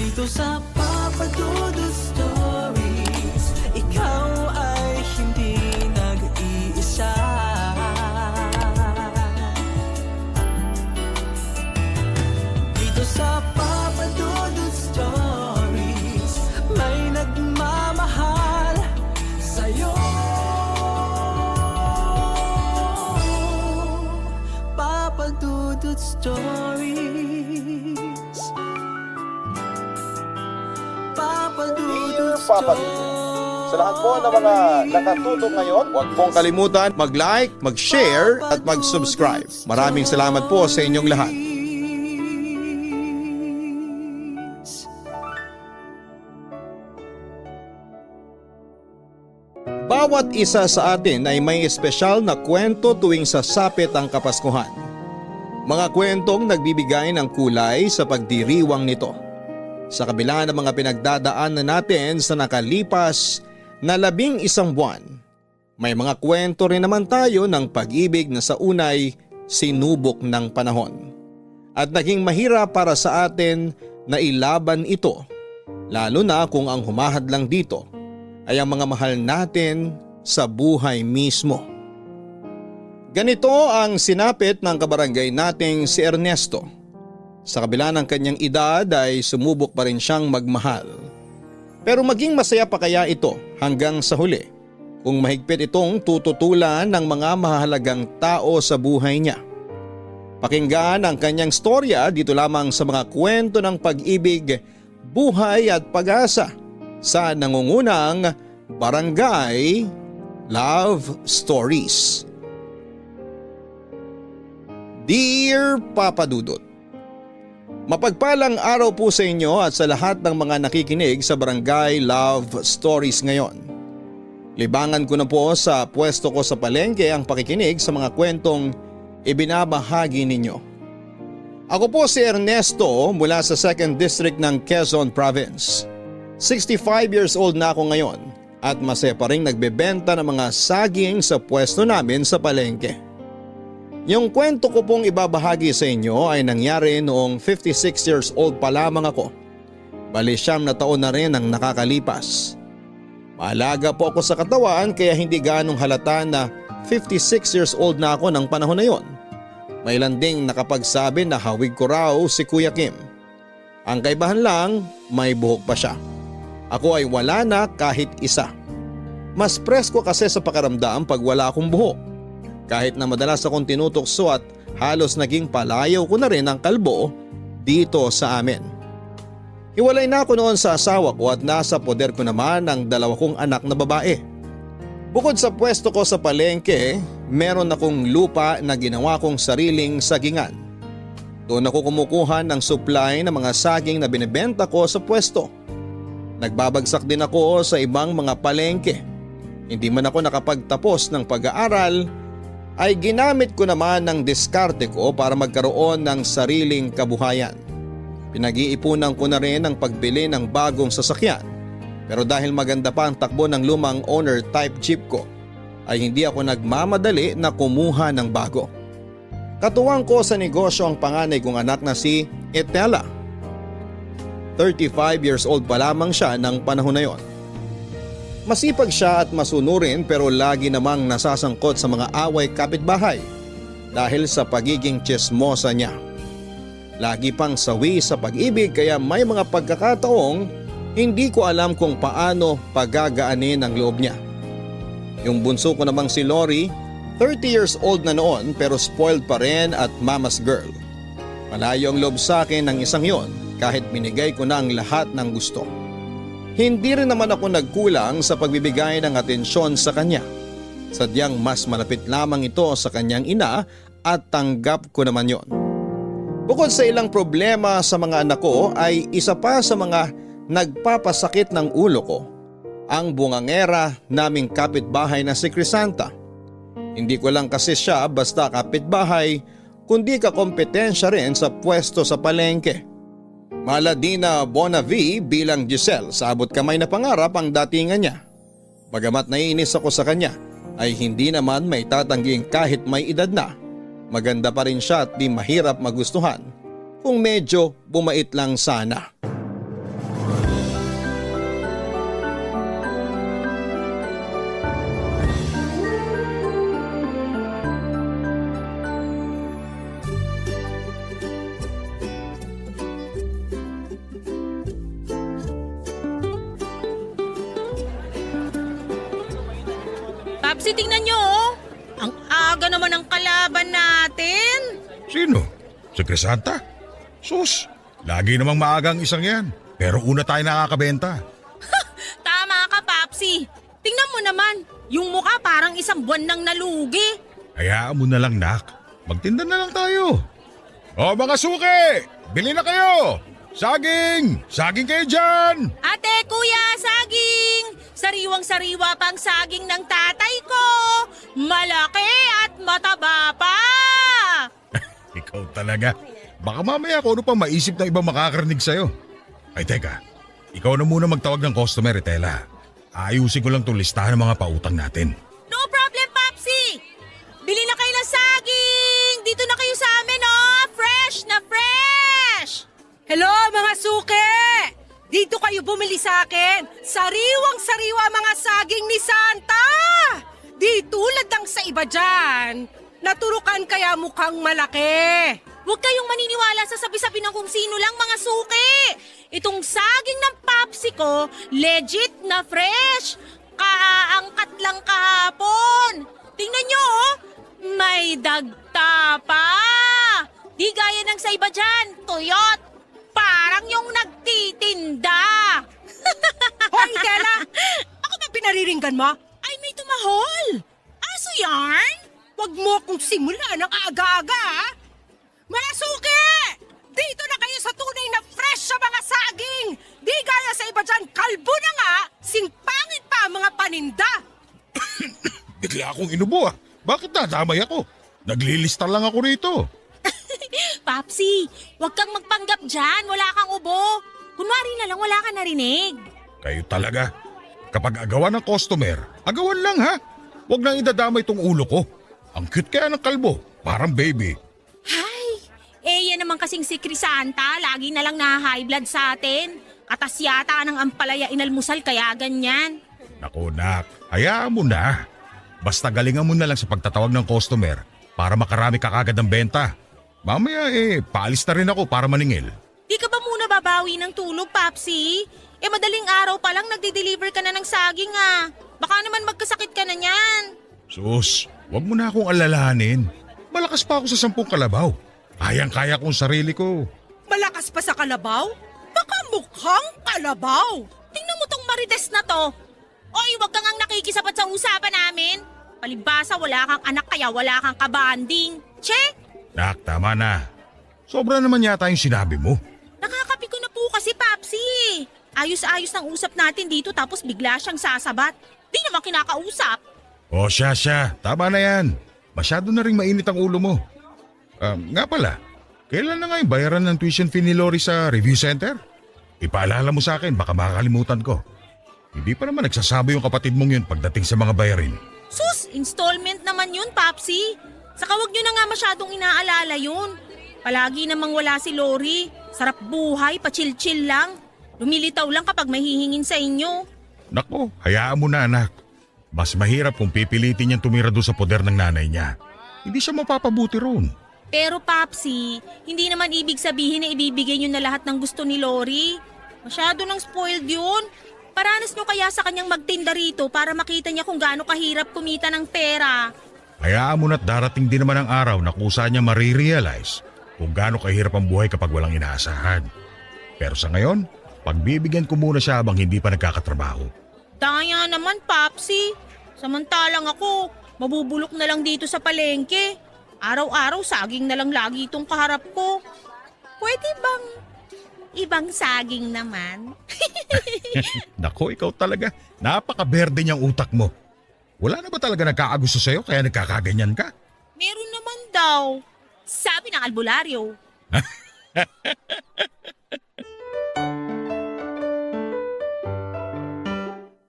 Dito sa Papa Dudut Stories, ikaw ay hindi nag-iisa. Dito sa Papa Dudut Stories, may nagmamahal sa'yo. Papa Dudut Stories, Papa Dudut Papa Dudut. Sa lahat po ng mga nakatutok ngayon, huwag pong kalimutan mag-like, mag-share at mag-subscribe. Maraming salamat po sa inyong lahat. Bawat isa sa atin ay may espesyal na kwento tuwing sasapit ang Kapaskuhan. Mga kwentong nagbibigay ng kulay sa pagdiriwang nito. Sa kabila ng mga pinagdadaanan natin sa nakalipas na 11 buwan, may mga kwento rin naman tayo ng pag-ibig na sa unay sinubok ng panahon. At naging mahirap para sa atin na ilaban ito, lalo na kung ang humahadlang dito ay ang mga mahal natin sa buhay mismo. Ganito ang sinapit ng kabarangay nating si Ernesto. Sa kabila ng kanyang edad ay sumubok pa rin siyang magmahal. Pero maging masaya pa kaya ito hanggang sa huli kung mahigpit itong tututulan ng mga mahalagang tao sa buhay niya. Pakinggan ang kanyang storya dito lamang sa mga kwento ng pag-ibig, buhay at pag-asa sa nangungunang Barangay Love Stories. Dear Papa Dudut, mapagpalang araw po sa inyo at sa lahat ng mga nakikinig sa Barangay Love Stories ngayon. Libangan ko na po sa pwesto ko sa palengke ang pakikinig sa mga kwentong ibinabahagi ninyo. Ako po si Ernesto mula sa 2nd District ng Quezon Province. 65 years old na ako ngayon at masaya pa rin nagbebenta ng mga saging sa pwesto namin sa palengke. Yung kwento ko pong ibabahagi sa inyo ay nangyari noong 56 years old pa lamang ako. Bali 9 na taon na rin ang nakakalipas. Maalaga po ako sa katawan kaya hindi ganong halata na 56 years old na ako ng panahon na yon. May ilan ding nakapagsabi na hawig ko raw si Kuya Kim. Ang kaibahan lang, may buhok pa siya. Ako ay wala na kahit isa. Mas presko kasi sa pakaramdam pag wala akong buhok. Kahit na madalas akong tinutokso at halos naging palayaw ko na rin ang kalbo dito sa amin. Hiwalay na ako noon sa asawa ko at nasa poder ko naman ang 2 kong anak na babae. Bukod sa pwesto ko sa palengke, meron akong lupa na ginawa kong sariling sagingan. Doon ako kumukuha ng supply ng mga saging na binibenta ko sa pwesto. Nagbabagsak din ako sa ibang mga palengke. Hindi man ako nakapagtapos ng pag-aaral, ay ginamit ko naman ng diskarte ko para magkaroon ng sariling kabuhayan. Pinag-iipunan ko na rin ang pagbili ng bagong sasakyan. Pero dahil maganda pa ang takbo ng lumang owner type jeep ko, ay hindi ako nagmamadali na kumuha ng bago. Katuwang ko sa negosyo ang panganay kong anak na si Etela. 35 years old pa lamang siya ng panahon na yon. Masipag siya at masunurin pero lagi namang nasasangkot sa mga away kapitbahay dahil sa pagiging tsismosa niya. Lagi pang sawi sa pag-ibig kaya may mga pagkakataong hindi ko alam kung paano pagagaanin ang loob niya. Yung bunso ko namang si Lori, 30 years old na noon pero spoiled pa rin at mama's girl. Malayo ang loob sa akin ng isang yon kahit binigay ko na ang lahat ng gusto. Hindi rin naman ako nagkulang sa pagbibigay ng atensyon sa kanya. Sadyang mas malapit lamang ito sa kanyang ina at tanggap ko naman yon. Bukod sa ilang problema sa mga anak ko ay isa pa sa mga nagpapasakit ng ulo ko ang bungangera naming kapitbahay na si Crisanta. Hindi ko lang kasi siya basta kapitbahay kundi kakompetensya rin sa pwesto sa palengke. Maladina Bonavi bilang Giselle sa abot kamay na pangarap ang datingan niya. Bagamat naiinis ako sa kanya ay hindi naman may tatangging kahit may edad na. Maganda pa rin siya at di mahirap magustuhan kung medyo bumait lang sana. Papsi, tingnan nyo oh. Ang aga naman ng kalaban natin. Sino? Si Crisanta? Sus, lagi namang maagang isang yan. Pero una tayo nakakabenta. Tama ka, Papsi. Tingnan mo naman, yung mukha parang isang buwan nang nalugi. Hayaan mo na lang, Nak. Magtinda na lang tayo. O mga suki, bili na kayo. Saging! Saging kayo dyan! Ate, kuya, saging! Sariwang-sariwa pang saging ng tatay ko. Malaki at mataba pa. Ikaw talaga. Baka mamaya kung ano pa maisip na ibang makakarinig sa'yo. Ay teka, ikaw na muna magtawag ng customer, Tela. Ayusin ko lang itong listahan ng mga pautang natin. No problem, Papsi! Bili na kayo ng saging! Dito na kayo sa amin, oh! Fresh na fresh! Hello mga suke! Dito kayo bumili sa akin. Sariwang-sariwa mga saging ni Santa! Di tulad ng sa iba dyan. Naturukan kaya mukhang malaki. Huwag kayong maniniwala sa sabi-sabi ng kung sino lang, mga suki! Itong saging ng Papsi ko, legit na fresh! Kaangkat lang kahapon! Tingnan nyo, oh! May dagta pa! Di gaya ng sa iba dyan, tuyot! Parang yung nagtitinda! Hoy, Tela! Ako ba pinariringgan mo? Ay, may tumahol! Aso yarn? Huwag mo akong simula ng aga-aga, ha? Mga suke! Dito na kayo sa tunay na fresh sa mga saging! Di gaya sa iba dyan, kalbo na nga! Singpangit pa ang mga paninda! Bigla akong inubo ah. Bakit nadamay ako? Naglilista lang ako rito. Papsi, huwag kang magpanggap dyan. Wala kang ubo. Kunwari na lang wala ka narinig. Kayo talaga. Kapag agawan ng customer, agawan lang ha. Huwag nang idadamay tong ulo ko. Ang cute kaya ng kalbo. Parang baby. Hay, yan naman kasing si Crisanta. Lagi na lang na-high blood sa atin. Katas yata ng ampalaya inalmusal kaya ganyan. Naku nak, hayaan mo na. Basta galingan mo na lang sa pagtatawag ng customer para makarami ka kagad ng benta. Mamaya paalis na rin ako para maningil. Di ka ba muna babawi ng tulog, Papsi? Madaling araw pa lang nagde-deliver ka na ng saging ah. Baka naman magkasakit ka na niyan. Sus, wag mo na akong alalahanin. Malakas pa ako sa 10 kalabaw. Kayang-kaya kong sarili ko. Malakas pa sa kalabaw? Baka mukhang kalabaw! Tingnan mo tong marites na to. Oy, wag kang ang nakikisapat sa usapan namin. Palibasa wala kang anak kaya wala kang kabanding. Che? Nak, tama na. Sobra naman yata yung sinabi mo. Nakakapi ko na po kasi, Papsi. Ayos-ayos ng usap natin dito tapos bigla siyang sasabat. Di naman kinakausap. O siya, tama na yan. Masyado na ring mainit ang ulo mo. Nga pala, kailan na nga yung bayaran ng tuition fee ni Lori sa review center? Ipaalala mo sa akin, baka makakalimutan ko. Hindi pa naman nagsasabi yung kapatid mong yun pagdating sa mga bayarin. Sus, installment naman yun, Papsi. Saka wag nyo na nga masyadong inaalala yun. Palagi namang wala si Lori. Sarap buhay, pa-chill-chill lang. Lumilitaw lang kapag may hihingin sa inyo. Nako, hayaan mo na anak. Mas mahirap kung pipilitin niyang tumira doon sa poder ng nanay niya. Hindi siya mapapabuti roon. Pero Papsi, hindi naman ibig sabihin na ibibigay nyo na lahat ng gusto ni Lori. Masyado nang spoiled yun. Paranas nyo kaya sa kanyang magtinda rito para makita niya kung gaano kahirap kumita ng pera. Hayaan mo na't darating din naman ang araw na kusa niya marirealize kung gaano kahirap ang buhay kapag walang inaasahan. Pero sa ngayon, pagbibigyan ko muna siya habang hindi pa nagkakatrabaho. Daya naman, Papsi. Samantalang ako, mabubulok na lang dito sa palengke. Araw-araw saging na lang lagi itong kaharap ko. Pwede bang ibang saging naman? Nako, ikaw talaga. Napaka-berde niyang utak mo. Wala na ba talaga nagkakagusto sa'yo kaya nagkakaganyan ka? Meron naman daw. Sabi ng albularyo.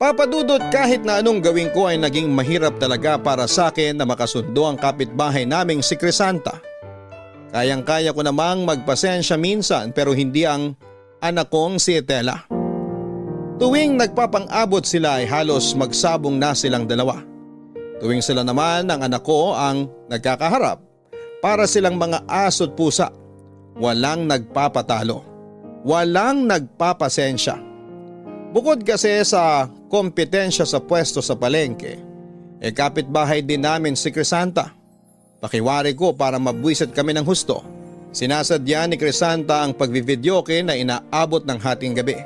Papa Dudut, kahit na anong gawin ko ay naging mahirap talaga para sa akin na makasundo ang kapitbahay naming si Crisanta. Kayang-kaya ko namang magpasensya minsan pero hindi ang anak kong si Etela. Tuwing nagpapang-abot sila ay halos magsabong na silang dalawa. Tuwing sila naman ang anak ko ang nagkakaharap, para silang mga aso't pusa. Walang nagpapatalo. Walang nagpapasensya. Bukod kasi sa kompetensya sa pwesto sa palengke, Kapitbahay din namin si Crisanta. Pakiwari ko para mabwisit kami ng husto. Sinasadya ni Crisanta ang pagbividyoke na inaabot ng hating gabi.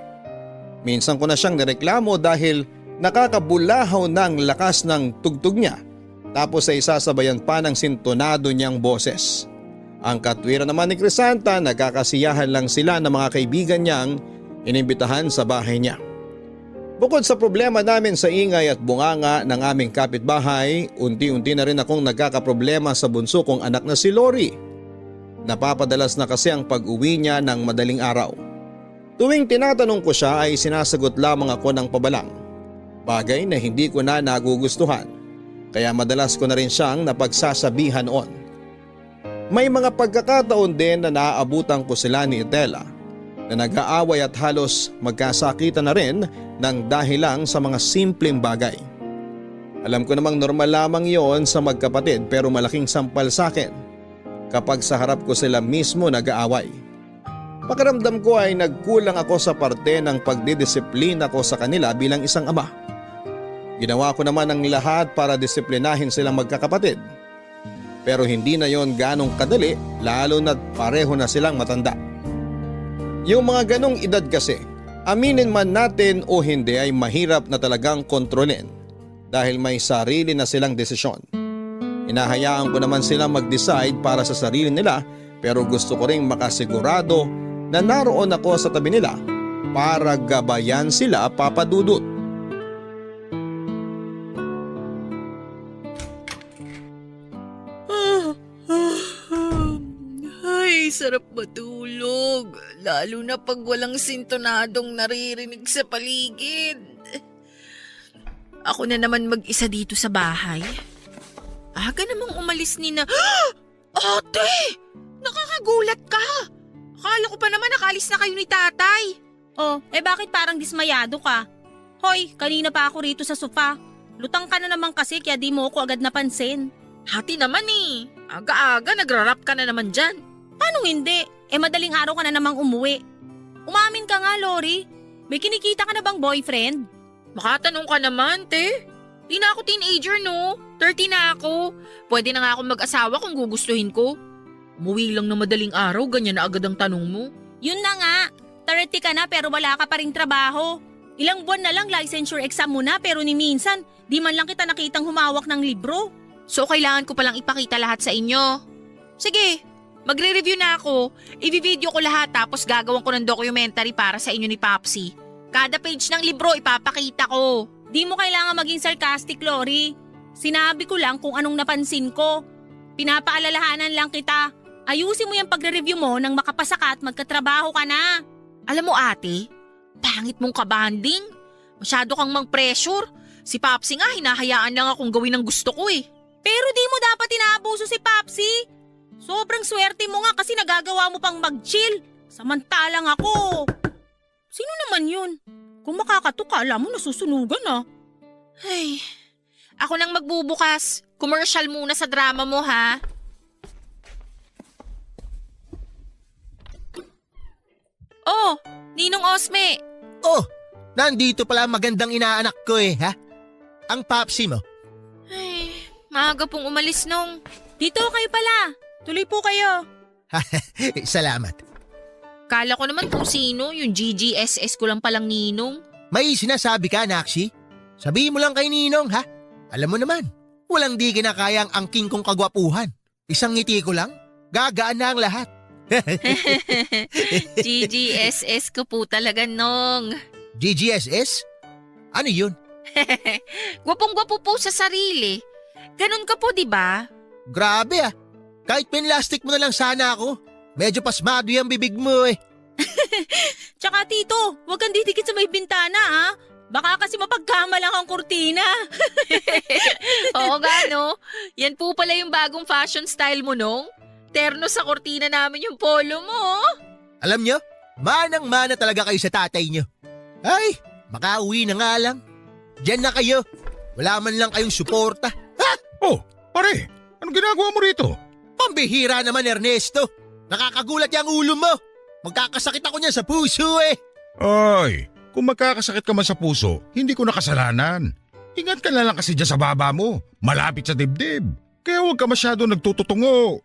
Minsan ko na siyang nireklamo dahil nakakabulahaw ng lakas ng tugtog niya tapos ay sasabayan pa ng sintonado niyang boses. Ang katwiran naman ni Crisanta, nagkakasiyahan lang sila ng mga kaibigan niyang inimbitahan sa bahay niya. Bukod sa problema namin sa ingay at bunganga ng aming kapitbahay, unti-unti na rin akong nagkakaproblema sa bunso kong anak na si Lori. Napapadalas na kasi ang pag-uwi niya ng madaling araw. Tuwing tinatanong ko siya ay sinasagot lamang ako ng pabalang. Bagay na hindi ko na nagugustuhan, kaya madalas ko na rin siyang napagsasabihan noon. May mga pagkakataon din na naaabutan ko sila ni Etela na nag-aaway at halos magkasakitan na rin ng dahil lang sa mga simpleng bagay. Alam ko namang normal lamang yon sa magkapatid pero malaking sampal sa akin kapag sa harap ko sila mismo nag-aaway. Pakiramdam ko ay nagkulang ako sa parte ng pagdidisiplina ko sa kanila bilang isang ama. Ginawa ko naman ang lahat para disiplinahin silang magkakapatid. Pero hindi na yon ganong kadali lalo na't pareho na silang matanda. Yung mga ganong edad kasi, aminin man natin o hindi ay mahirap na talagang kontrolin dahil may sarili na silang desisyon. Hinahayaan ko naman silang mag-decide para sa sarili nila pero gusto ko ring makasigurado na naroon ako sa tabi nila para gabayan sila, Papa Dudut. Ay, sarap matulog. Lalo na pag walang sintonadong naririnig sa paligid. Ako na naman mag-isa dito sa bahay. Aga namang umalis ni na… Ate! Nakakagulat ka! Akala ko pa naman nakalis na kayo ni tatay. Oh, bakit parang dismayado ka? Hoy, kanina pa ako rito sa sofa. Lutang ka na naman kasi kaya di mo ako agad napansin. Hati naman eh. Aga-aga nagrarap ka na naman dyan. Paano hindi? Madaling araw ka na namang umuwi. Umamin ka nga, Lori. May kinikita ka na bang boyfriend? Makatanong ka naman, te. Di na ako teenager, no? 30 na ako. Pwede na nga akong mag-asawa kung gugustuhin ko. Umuwi lang na madaling araw, ganyan na agad ang tanong mo. Yun na nga. 30 ka na pero wala ka pa ring trabaho. Ilang buwan na lang licensure exam mo na pero ni minsan, di man lang kita nakitang humawak ng libro. So kailangan ko palang ipakita lahat sa inyo. Sige, magre-review na ako. I-video ko lahat tapos gagawan ko ng documentary para sa inyo ni Popsy. Kada page ng libro ipapakita ko. Di mo kailangan maging sarcastic, Lori. Sinabi ko lang kung anong napansin ko. Pinapaalalahanan lang kita. Ayusin mo yung pagre-review mo nang makapasa ka at magkatrabaho ka na. Alam mo ate, pangit mong kabanding. Masyado kang mang-pressure. Si Popsy nga hinahayaan lang akong gawin ang gusto ko eh. Pero di mo dapat inaabuso si Popsy. Sobrang swerte mo nga kasi nagagawa mo pang mag-chill. Samantalang ako. Sino naman yun? Kung makakatuka, alam mo nasusunugan ah. Ay, ako nang magbubukas. Commercial muna sa drama mo ha. Oh, Ninong Osme. Oh, nandito pala ang magandang inaanak ko ha? Ang Popsy mo. Ay, maaga pong umalis nung. Dito kayo pala. Tuloy po kayo. Salamat. Kala ko naman kung sino, yung GGSS ko lang palang Ninong. May sinasabi ka, Naksi? Sabihin mo lang kay Ninong, ha? Alam mo naman, walang di kinakaya ang angking kong kagwapuhan. Isang ngiti ko lang, gagaan na ang lahat. GGSS ko po talaga, Nong. GGSS? Ano yun? Gwapong-gwapo po sa sarili. Ganun ka po, di ba? Grabe Kahit pinlastic mo na lang sana ako. Medyo pasmado yung bibig mo Tsaka tito, huwag kang didikit sa may bintana ah. Baka kasi mapagkamalang ang kurtina. Oo nga, no? Yan po pala yung bagong fashion style mo, Nong. Terno sa kortina namin yung polo mo. Alam nyo, manang-mana talaga kayo sa tatay nyo. Ay, makauwi na nga lang. Diyan na kayo. Wala man lang kayong suporta. Ha? Oh, pare, anong ginagawa mo rito? Pambihira naman, Ernesto. Nakakagulat yung ulo mo. Magkakasakit ako niyan sa puso Ay, kung magkakasakit ka man sa puso, hindi ko nakasalanan. Ingat ka na lang kasi dyan sa baba mo. Malapit sa dibdib. Kaya huwag ka masyado nagtututungo.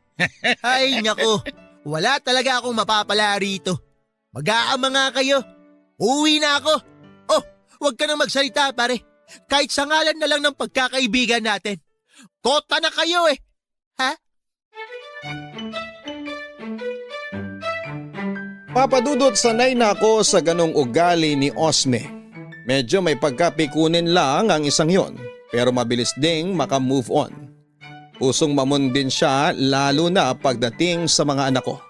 Ay, nako. Wala talaga akong mapapala rito. Mag-aama nga kayo. Uuwi na ako. Oh, huwag ka nang magsalita, pare. Kahit sa ngalan na lang ng pagkakaibigan natin. Kota na kayo eh. Ha? Papadudot, sanay na ako sa ganong ugali ni Osme. Medyo may pagkapikunin lang ang isang yon, pero mabilis ding makamove on. Pusong mamon din siya lalo na pagdating sa mga anak ko.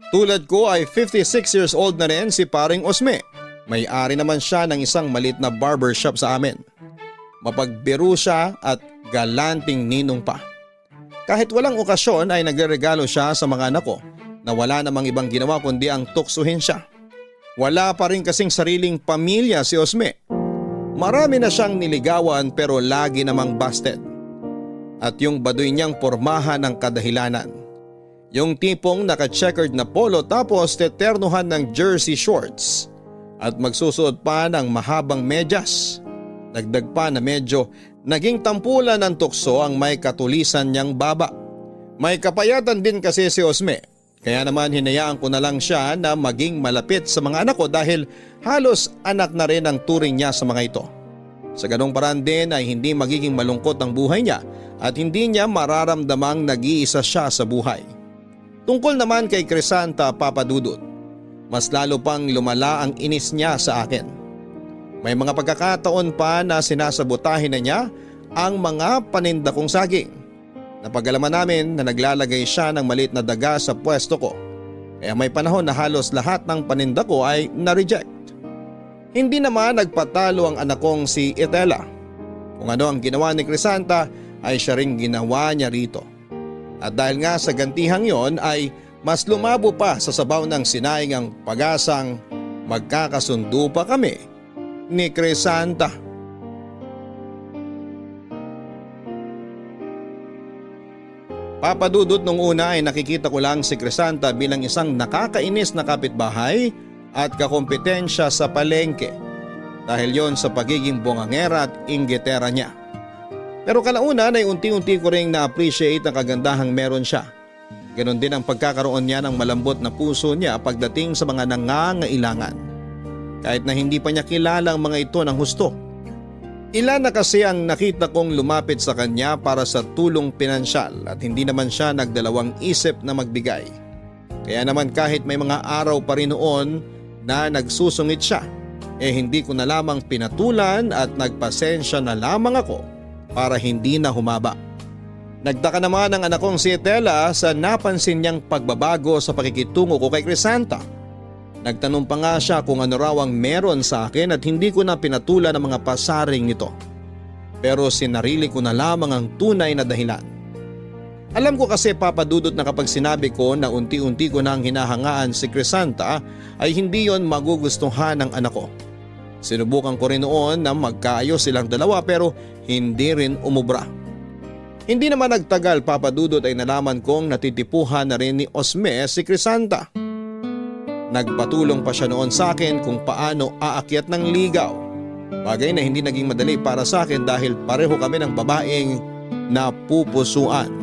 Tulad ko ay 56 years old na rin si paring Osme. May-ari naman siya ng isang malit na barbershop sa amin. Mapagbiro siya at galanting ninong pa. Kahit walang okasyon ay nagreregalo siya sa mga anak ko na wala namang ibang ginawa kundi ang tuksuhin siya. Wala pa rin kasing sariling pamilya si Osme. Marami na siyang niligawan pero lagi namang busted. At yung baduy niyang pormahan ng kadahilanan. Yung tipong naka-checkered na polo tapos teternuhan ng jersey shorts at magsusuot pa ng mahabang medyas. Dagdag pa na medyo naging tampulan ng tukso ang may katulisan niyang baba. May kapayatan din kasi si Osme. Kaya naman hinayaan ko na lang siya na maging malapit sa mga anak ko dahil halos anak na rin ang turing niya sa mga ito. Sa ganong paraan din ay hindi magiging malungkot ang buhay niya at hindi niya mararamdamang nag-iisa siya sa buhay. Tungkol naman kay Crisanta, Papadudot, mas lalo pang lumala ang inis niya sa akin. May mga pagkakataon pa na sinasabotahin na niya ang mga paninda kong saging. Napag-alaman namin na naglalagay siya ng maliit na daga sa pwesto ko. Kaya may panahon na halos lahat ng paninda ko ay na-reject. Hindi naman nagpatalo ang anak kong si Itela. Kung ano ang ginawa ni Crisanta ay siya ring ginawa niya rito. At dahil nga sa gantihang yon ay mas lumabo pa sa sabaw ng sinaing ang pag-asang magkakasundo pa kami ni Crisanta. Papadudot, nung una ay nakikita ko lang si Crisanta bilang isang nakakainis na kapitbahay at kakompetensya sa palengke dahil yon sa pagiging bongangera at inggitera niya. Pero kalaunan ay unti-unti ko ring na-appreciate ang kagandahang meron siya. Ganon din ang pagkakaroon niya ng malambot na puso niya pagdating sa mga nangangailangan. Kahit na hindi pa niya kilala ang mga ito ng husto. Ilan na kasi ang nakita kong lumapit sa kanya para sa tulong pinansyal at hindi naman siya nagdalawang isip na magbigay. Kaya naman kahit may mga araw pa rin noon na nagsusungit siya, hindi ko na lamang pinatulan at nagpasensya na lamang ako para hindi na humaba. Nagtaka naman ang anak kong si Itela sa napansin niyang pagbabago sa pakikitungo ko kay Crisanta. Nagtanong pa nga siya kung ano raw ang meron sa akin at hindi ko na pinatulan ang mga pasaring nito. Pero sinarili ko na lamang ang tunay na dahilan. Alam ko kasi, Papadudot, na kapag sinabi ko na unti-unti ko nang hinahangaan si Crisanta ay hindi yon magugustuhan ng anak ko. Sinubukan ko rin noon na magkaayos silang dalawa pero hindi rin umubra. Hindi naman nagtagal, Papadudot, ay nalaman kong natitipuhan na rin ni Osme si Crisanta. Nagpatulong pa siya noon sa akin kung paano aakyat ng ligaw. Bagay na hindi naging madali para sa akin dahil pareho kami ng babaeng napupusuan.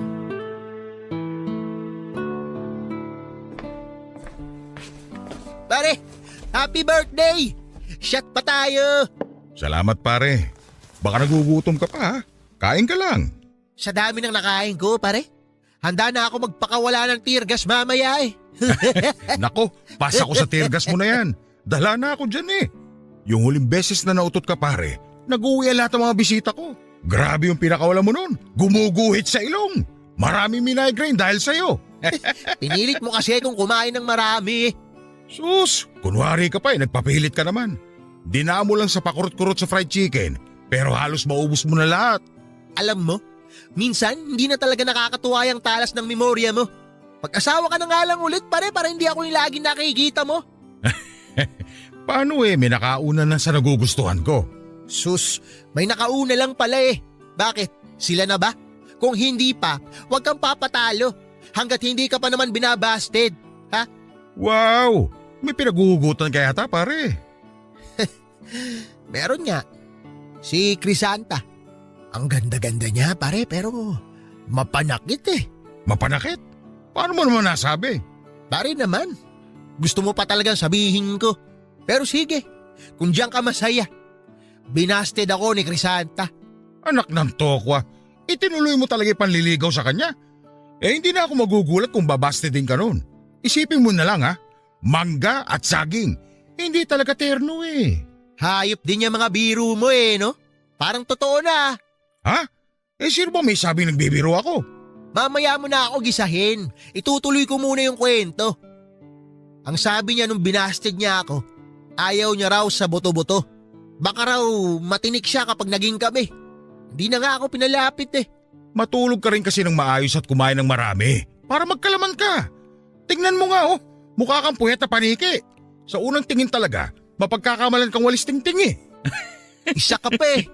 Pare, happy birthday! Shot pa tayo! Salamat pare. Baka nagugutom ka pa ha? Kain ka lang. Sa dami ng nakain ko, pare. Handa na ako magpakawala ng tear gas mamaya eh. Nako, pasa ko sa tear gas mo na yan. Dala na ako dyan eh. Yung huling beses na nautot ka pare, nag-uwi lahat ng mga bisita ko. Grabe yung pinakawala mo nun. Gumuguhit sa ilong. Maraming migraine dahil sa'yo. Pinilit mo kasi kung kumain ng marami eh. Sus, kunwari ka pa eh, nagpapilit ka naman. Dinaan mo lang sa pakurot-kurot sa fried chicken, pero halos maubos mo na lahat. Alam mo, minsan hindi na talaga nakakatuwa yung talas ng memorya mo. Pag-asawa ka na nga lang ulit pare para hindi ako yung laging nakikita mo. Paano eh, may nakauna na sa nagugustuhan ko. Sus, may nakauna lang pala eh. Bakit? Sila na ba? Kung hindi pa, huwag kang papatalo. Hanggat hindi ka pa naman binabasted. Ha? Wow! May pinaguhugutan kaya ta pare. Meron nga. Si Crisanta. Ang ganda-ganda niya pare pero mapanakit eh. Mapanakit? Paano mo naman nasabi? Pare naman, gusto mo pa talagang sabihin ko. Pero sige, kung diyan ka masaya. Binasted ako ni Crisanta. Anak ng tokwa, itinuloy mo talaga yung panliligaw sa kanya. Eh hindi na ako magugulat kung babaste din ka nun. Isipin mo na lang ha, mangga at saging. Hindi talaga terno eh. Hayop din yung mga biro mo eh, no? Parang totoo na. Ha? Eh sino ba may sabi nagbibiro ako? Mamaya mo na ako gisahin. Itutuloy ko muna yung kwento. Ang sabi niya nung binasted niya ako, ayaw niya raw sa buto-buto. Baka raw matinik siya kapag naging kami. Hindi na nga ako pinalapit eh. Matulog ka rin kasi ng maayos at kumain ng marami para magkalaman ka. Tingnan mo nga oh, mukha kang puyat na paniki. Sa unang tingin talaga, mapagkakamalan kang walis tingting eh. Isa ka pa eh.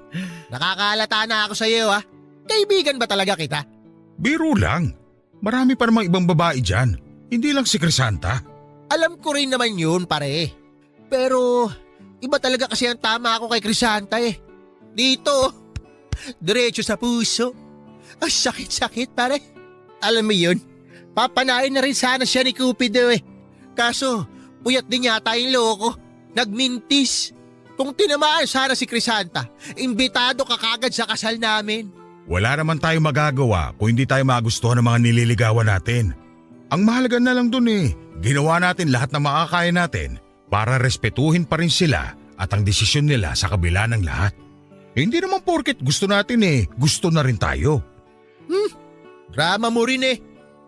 Nakakalata na ako sa iyo ha. Kaibigan ba talaga kita? Biro lang. Marami pa namang ibang babae dyan. Hindi lang si Crisanta. Alam ko rin naman yun pare. Pero iba talaga kasi ang tama ako kay Crisanta eh. Dito, diretso sa puso. Ang sakit-sakit pare. Alam mo yun, papanain na rin sana siya ni Cupido eh. Kaso, puyat din yata yung loko. Nagmintis. Kung tinamaan sana si Crisanta, imbitado ka kagad sa kasal namin. Wala naman tayong magagawa kung hindi tayo magustuhan ng mga nililigawan natin. Ang mahalaga na lang dun eh, ginawa natin lahat na makakaya natin para respetuhin pa rin sila at ang desisyon nila sa kabila ng lahat. Hindi naman porket gusto natin eh, gusto na rin tayo. Drama mo rin eh.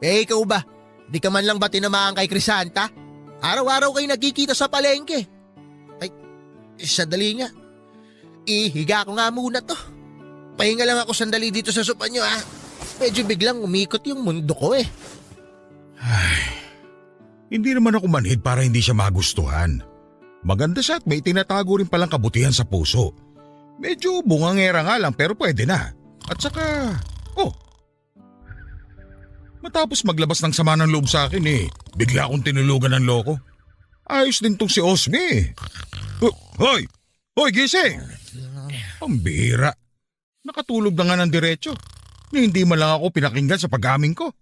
Eh ikaw ba? Di ka man lang ba tinamaan kay Crisanta? Araw-araw kayo nagkikita sa palengke. Ay, sandali nga. Ihiga ko nga muna to. Pahinga lang ako sandali dito sa sopa nyo ah. Medyo biglang umikot yung mundo ko eh. Hindi naman ako manhid para hindi siya magustuhan. Maganda siya at may tinatago rin palang kabutihan sa puso. Medyo bungangera nga lang pero pwede na. At saka, matapos maglabas ng sama ng loob sa akin eh, bigla akong tinulugan ng loko. Ayos din tong si Osme eh. Hoy! Hoy, gising! Ang bihira. Nakatulog na nga ng diretso. Hindi man lang ako pinakinggan sa pag-aming ko.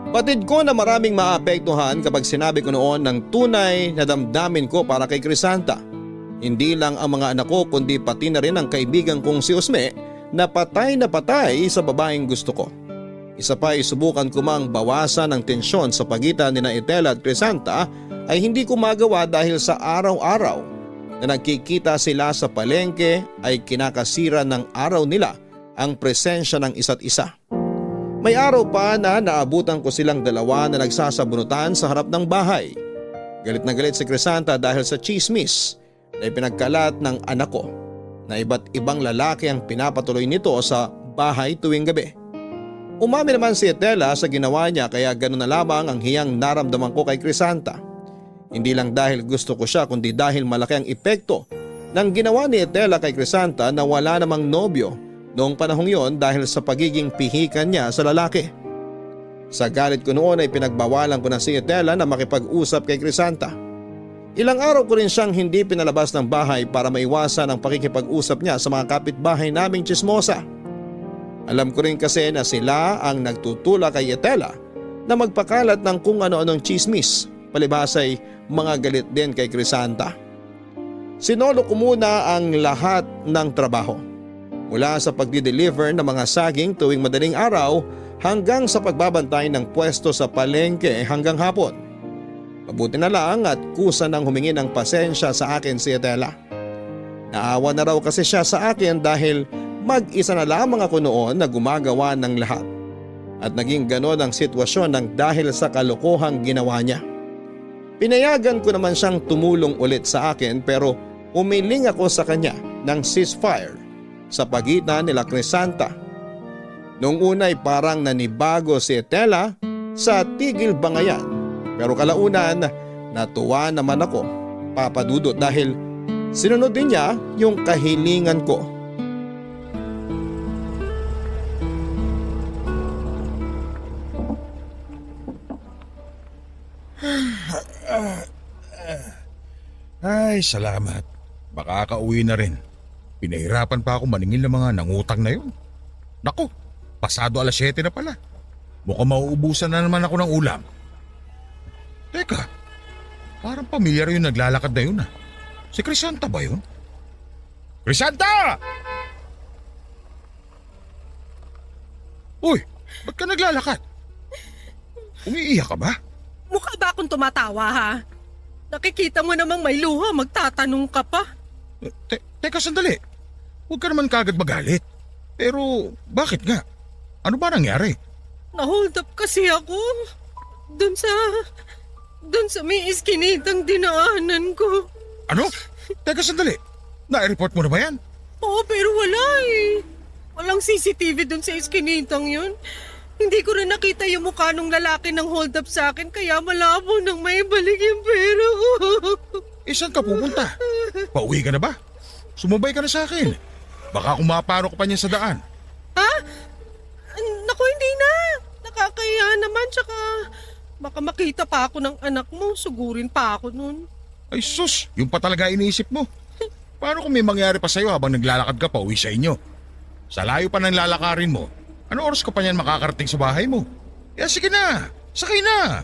Batid ko na maraming maapektuhan kapag sinabi ko noon ng tunay na damdamin ko para kay Crisanta. Hindi lang ang mga anak ko kundi pati na rin ang kaibigan kong si Osme na patay sa babaeng gusto ko. Isa pa ay subukan ko mang bawasan ang tensyon sa pagitan ni Itela at Crisanta ay hindi ko magawa dahil sa araw-araw na nagkikita sila sa palengke ay kinakasira ng araw nila ang presensya ng isa't isa. May araw pa na naabutan ko silang dalawa na nagsasabunutan sa harap ng bahay. Galit na galit si Crisanta dahil sa chismis na ipinagkalat ng anak ko na iba't ibang lalaki ang pinapatuloy nito sa bahay tuwing gabi. Umamin naman si Itela sa ginawa niya kaya ganoon na lamang ang hiyang naramdaman ko kay Crisanta. Hindi lang dahil gusto ko siya kundi dahil malaki ang epekto ng ginawa ni Itela kay Crisanta na wala namang nobyo noong panahong yon dahil sa pagiging pihikan niya sa lalaki. Sa galit ko noon ay pinagbawalan ko na si Itela na makipag-usap kay Crisanta. Ilang araw ko rin siyang hindi pinalabas ng bahay para maiwasan ang pakikipag-usap niya sa mga kapitbahay naming tsismosa. Alam ko rin kasi na sila ang nagtutula kay Itela na magpakalat ng kung ano-anong chismis, palibhas ay mga galit din kay Crisanta. Sinolo ko muna ang lahat ng trabaho. Mula sa pagdi-deliver ng mga saging tuwing madaling araw hanggang sa pagbabantay ng pwesto sa palengke hanggang hapon. Mabuti na lang at kusa nang humingi ng pasensya sa akin si Itela. Naawa na raw kasi siya sa akin dahil mag-isa na lamang ako noon na gumagawa ng lahat. At naging ganon ang sitwasyon ng dahil sa kalokohang ginawa niya. Pinayagan ko naman siyang tumulong ulit sa akin pero umiling ako sa kanya ng ceasefire sa pagitan nila Crisanta. Noong una ay parang nanibago si Itela sa tigil bangayan pero kalaunan natuwa naman ako, Papa Dudut, dahil sinunod din niya yung kahilingan ko. Ay, salamat. Makakauwi na rin. Pinahirapan pa ako maningil ng mga nangutang na yun. Naku, pasado 7:00 na pala. Mukhang mauubusan na naman ako ng ulam. Teka, parang pamilyar yung naglalakad na yun ah. Si Crisanta ba yun? Crisanta! Uy, ba't ka naglalakad? Umiiyak ka ba? Mukha ba akong tumatawa ha? Nakikita mo namang may luha, magtatanong ka pa. Teka sandali. Huwag ka naman kagad magalit. Pero bakit nga? Ano ba nangyari? Na-hold up kasi ako. Doon sa may iskinitang dinaanan ko. Ano? Teka sandali. Na-report mo na ba yan? Oo, pero wala eh. Walang CCTV doon sa iskinitang yun. Hindi ko rin nakita yung mukha ng lalaki ng hold up sa akin kaya malabo nang may balik yung pera ko. Saan ka pupunta? Pauwi ka na ba? Sumabay ka na sa akin. Baka kung maparo ko pa niya sa daan. Ha? Naku, hindi na. Nakakaya naman, tsaka baka makita pa ako ng anak mo. Sugurin pa ako nun. Ay sus, yung pa talaga iniisip mo. Paano kung may mangyari pa sa'yo habang naglalakad ka pa uwi sa inyo? Sa layo pa ng lalakarin mo, ano oras ka pa niyan makakarating sa bahay mo? Sige na, sakay na.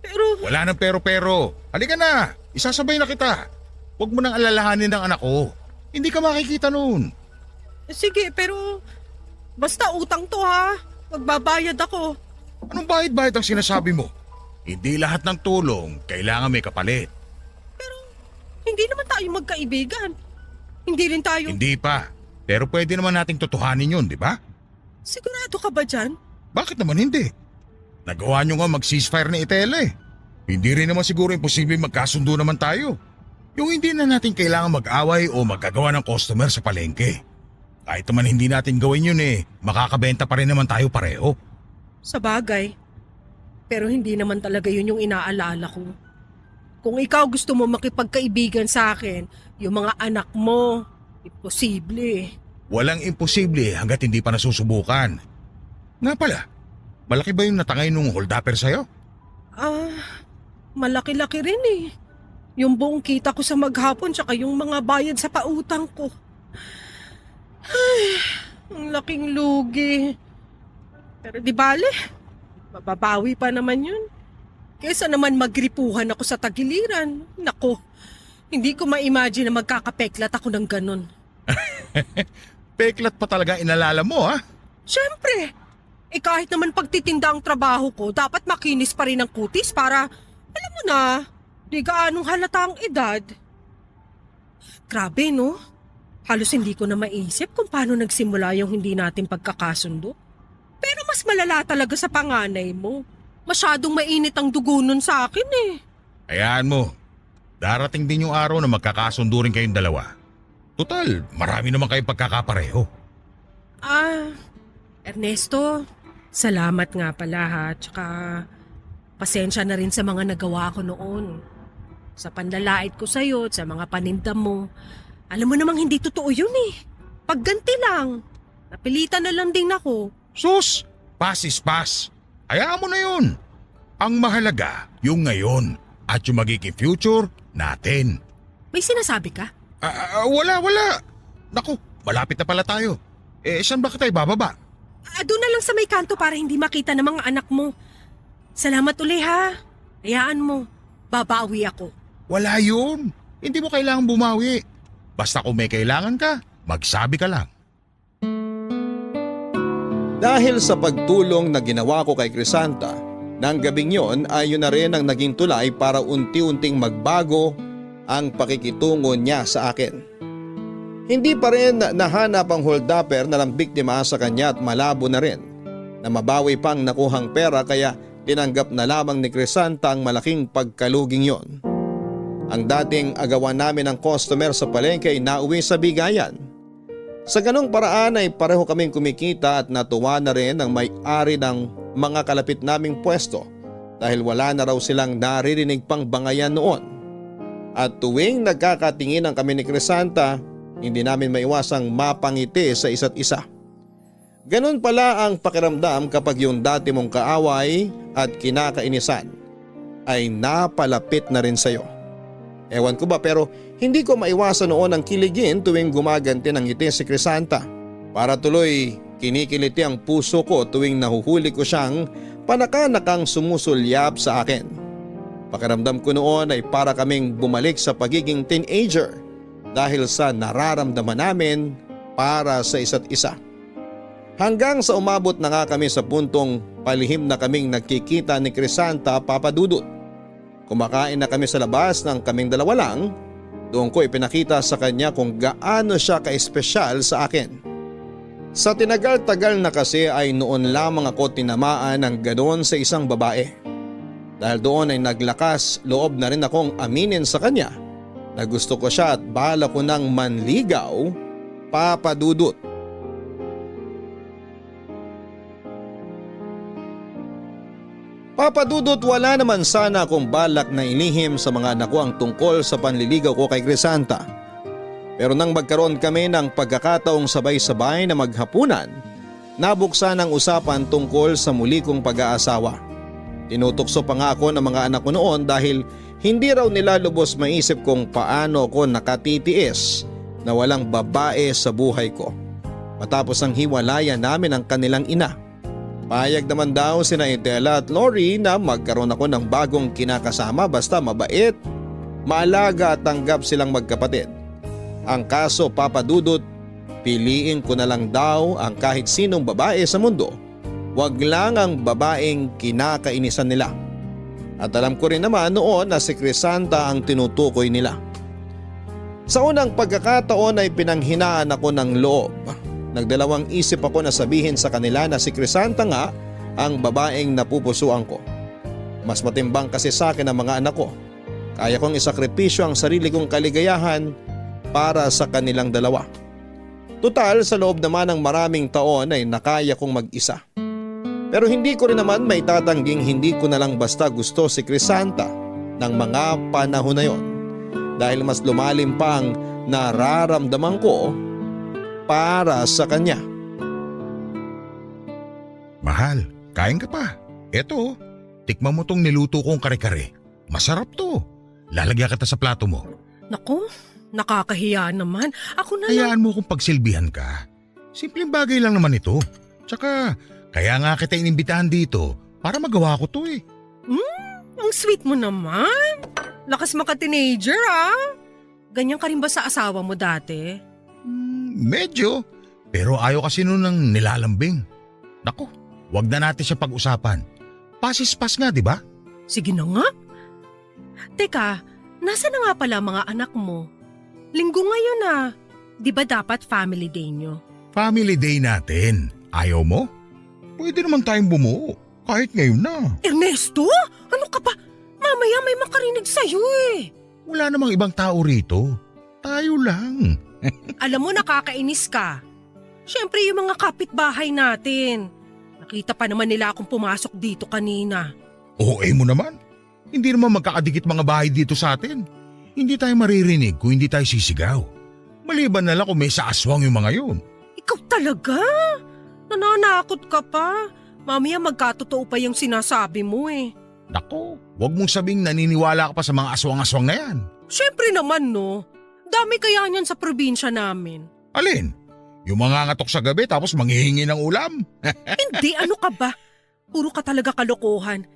Pero, Wala nang pero-pero. Halika na, isasabay na kita. Huwag mo nang alalahanin ng anak ko. Hindi ka makikita noon. sige, pero basta utang to ha. Magbabayad ako. Anong bahid-bahid ang sinasabi mo? Hindi lahat ng tulong kailangan may kapalit. Hindi naman tayo magkaibigan. Hindi rin tayo... Hindi pa. Pero pwede naman nating totohanin yun, di ba? Sigurado ka ba dyan? Bakit naman hindi? Nagawa nyo nga mag-ceasefire ni Itela eh. Hindi rin naman siguro imposible magkasundo naman tayo. Yung hindi na natin kailangan mag-away o magagawa ng customer sa palengke. Kahit naman hindi natin gawin yun eh, makakabenta pa rin naman tayo pareho. Sa bagay. Pero hindi naman talaga yun yung inaalala ko. Kung ikaw gusto mo makipagkaibigan sa akin, yung mga anak mo, imposible. Walang imposible hanggat hindi pa nasusubukan. Nga pala, malaki ba yung natangay nung hold-upper sa'yo? Malaki-laki rin eh. Yung buong kita ko sa maghapon tsaka yung mga bayad sa pautang ko. Ay, ang laking lugi. Pero di bale, mababawi pa naman yun. Kesa naman magripuhan ako sa tagiliran. Nako, hindi ko ma-imagine na magkakapeklat ako ng ganun. Peklat pa talaga inalala mo ha? Siyempre, kahit naman pagtitinda ang trabaho ko, dapat makinis pa rin ang kutis para, alam mo na, di gaanong halata ang edad. Grabe no? Halos hindi ko na maisip kung paano nagsimula yung hindi natin pagkakasundo. Pero mas malala talaga sa panganay mo. Masyadong mainit ang dugo nun sa akin eh. Hayaan mo. Darating din yung araw na magkakasundo rin kayong dalawa. Total, marami naman kayong pagkakapareho. Ernesto, salamat nga pala ha. Tsaka pasensya na rin sa mga nagawa ko noon. Sa panlalait ko sa'yo at sa mga paninda mo. Alam mo namang hindi totoo yun eh. Pagganti lang. Napilitan na lang din ako. Sus! Pass is pass. Hayaan mo na yun. Ang mahalaga, yung ngayon at yung magiging future natin. May sinasabi ka? Wala. Naku, malapit na pala tayo. Saan ba kita ibababa? Doon na lang sa may kanto para hindi makita ng mga anak mo. Salamat uli ha. Hayaan mo. Babawi ako. Wala yun. Hindi mo kailangan bumawi. Basta kung may kailangan ka, magsabi ka lang. Dahil sa pagtulong na ginawa ko kay Crisanta, nang gabing yon ay yun na rin ang naging tulay para unti-unting magbago ang pakikitungo niya sa akin. Hindi pa rin nahanap ang hold-upper na lang biktima sa kanya at malabo na rin na mabawi pang nakuhang pera kaya tinanggap na lamang ni Crisanta ang malaking pagkaluging yon. Ang dating agawan namin ng customer sa palengke ay nauwi sa bigayan. Sa ganong paraan ay pareho kaming kumikita at natuwa na rin ang may-ari ng mga kalapit naming pwesto dahil wala na raw silang naririnig pang bangayan noon. At tuwing nagkakatinginan kami ni Crisanta, hindi namin maiwasang mapangiti sa isa't isa. Ganon pala ang pakiramdam kapag yung dati mong kaaway at kinakainisan ay napalapit na rin sa'yo. Ewan ko ba pero hindi ko maiwasan noon ang kiligin tuwing gumaganti ng ngiti si Crisanta. Para tuloy kinikiliti ang puso ko tuwing nahuhuli ko siyang panakanakang sumusulyap sa akin. Pakiramdam ko noon ay para kaming bumalik sa pagiging teenager dahil sa nararamdaman namin para sa isa't isa. Hanggang sa umabot na nga kami sa puntong palihim na kaming nagkikita ni Crisanta, Papa Dudut. Kumakain na kami sa labas ng kaming dalawa lang, doon ko ipinakita sa kanya kung gaano siya ka-espesyal sa akin. Sa tinagal-tagal na kasi ay noon lamang ako tinamaan ng ganoon sa isang babae. Dahil doon ay naglakas loob na rin akong aminin sa kanya na gusto ko siya at bala ko ng manligaw, Papa Dudut. Papa Dudut, wala naman sana akong balak na ilihim sa mga anak ko ang tungkol sa panliligaw ko kay Crisanta. Pero nang magkaroon kami ng pagkakataong sabay-sabay na maghapunan, nabuksan ang usapan tungkol sa muli kong pag-aasawa. Tinutokso pa nga ako ng mga anak ko noon dahil hindi raw nila lubos maisip kung paano ako nakatitiis na walang babae sa buhay ko. Matapos ang hiwalayan namin ang kanilang ina. Payag naman daw sina Idela at Lori na magkaroon ako ng bagong kinakasama basta mabait, maalaga at tanggap silang magkapatid. Ang kaso, Papa Dudut, piliin ko na lang daw ang kahit sinong babae sa mundo. Wag lang ang babaeng kinakainisan nila. At alam ko rin naman noon na si Crisanta ang tinutukoy nila. Sa unang pagkakataon ay pinanghinaan ako ng loob. Nagdalawang isip ako na sabihin sa kanila na si Crisanta nga ang babaeng napupusuan ko. Mas matimbang kasi sa akin ang mga anak ko. Kaya kong isakripisyo ang sarili kong kaligayahan para sa kanilang dalawa. Tutal, sa loob naman ng maraming taon ay nakaya kong mag-isa. Pero hindi ko rin naman may tatangging hindi ko na lang basta gusto si Crisanta ng mga panahon na yon. Dahil mas lumalim pa ang nararamdaman ko para sa kanya. Mahal, kain ka pa. Eto, tikman mo tong niluto kong kare-kare. Masarap to. Lalagyan kita sa plato mo. Naku, nakakahiya naman. Ako na lang. Hayaan mo kung pagsilbihan ka. Simpleng bagay lang naman ito. Tsaka, kaya nga kita inimbitahan dito para magawa ko to eh. Ang sweet mo naman. Lakas maka-teenager ah. Ganyan ka rin ba sa asawa mo dati? Medyo. Pero ayaw kasi nun ng nilalambing. Naku, wag na natin siya pag-usapan. Pasis-pas nga, di ba? Sige na nga. Teka, nasa na nga pala mga anak mo? Linggo ngayon ah. Di ba dapat family day nyo? Family day natin. Ayaw mo? Pwede naman tayong bumuo. Kahit ngayon na. Ernesto? Ano ka ba? Mamaya may makarinig sa'yo eh. Wala namang ibang tao rito. Tayo lang. Alam mo, nakakainis ka. Siyempre yung mga kapitbahay natin. Nakita pa naman nila akong pumasok dito kanina. Oo, mo naman. Hindi naman magkakadikit mga bahay dito sa atin. Hindi tayo maririnig kung hindi tayo sisigaw. Maliban na lang kung may saaswang yung mga yun. Ikaw talaga? Nananakot ka pa. Mamaya magkatotoo pa yung sinasabi mo eh. Nako, wag mong sabing naniniwala ka pa sa mga aswang-aswang na yan. Siyempre naman no. Dami kaya niyan sa probinsya namin. Alin? Yung mga ngatok sa gabi tapos manghihingi ng ulam? Hindi, ano ka ba? Puro ka talaga kalokohan.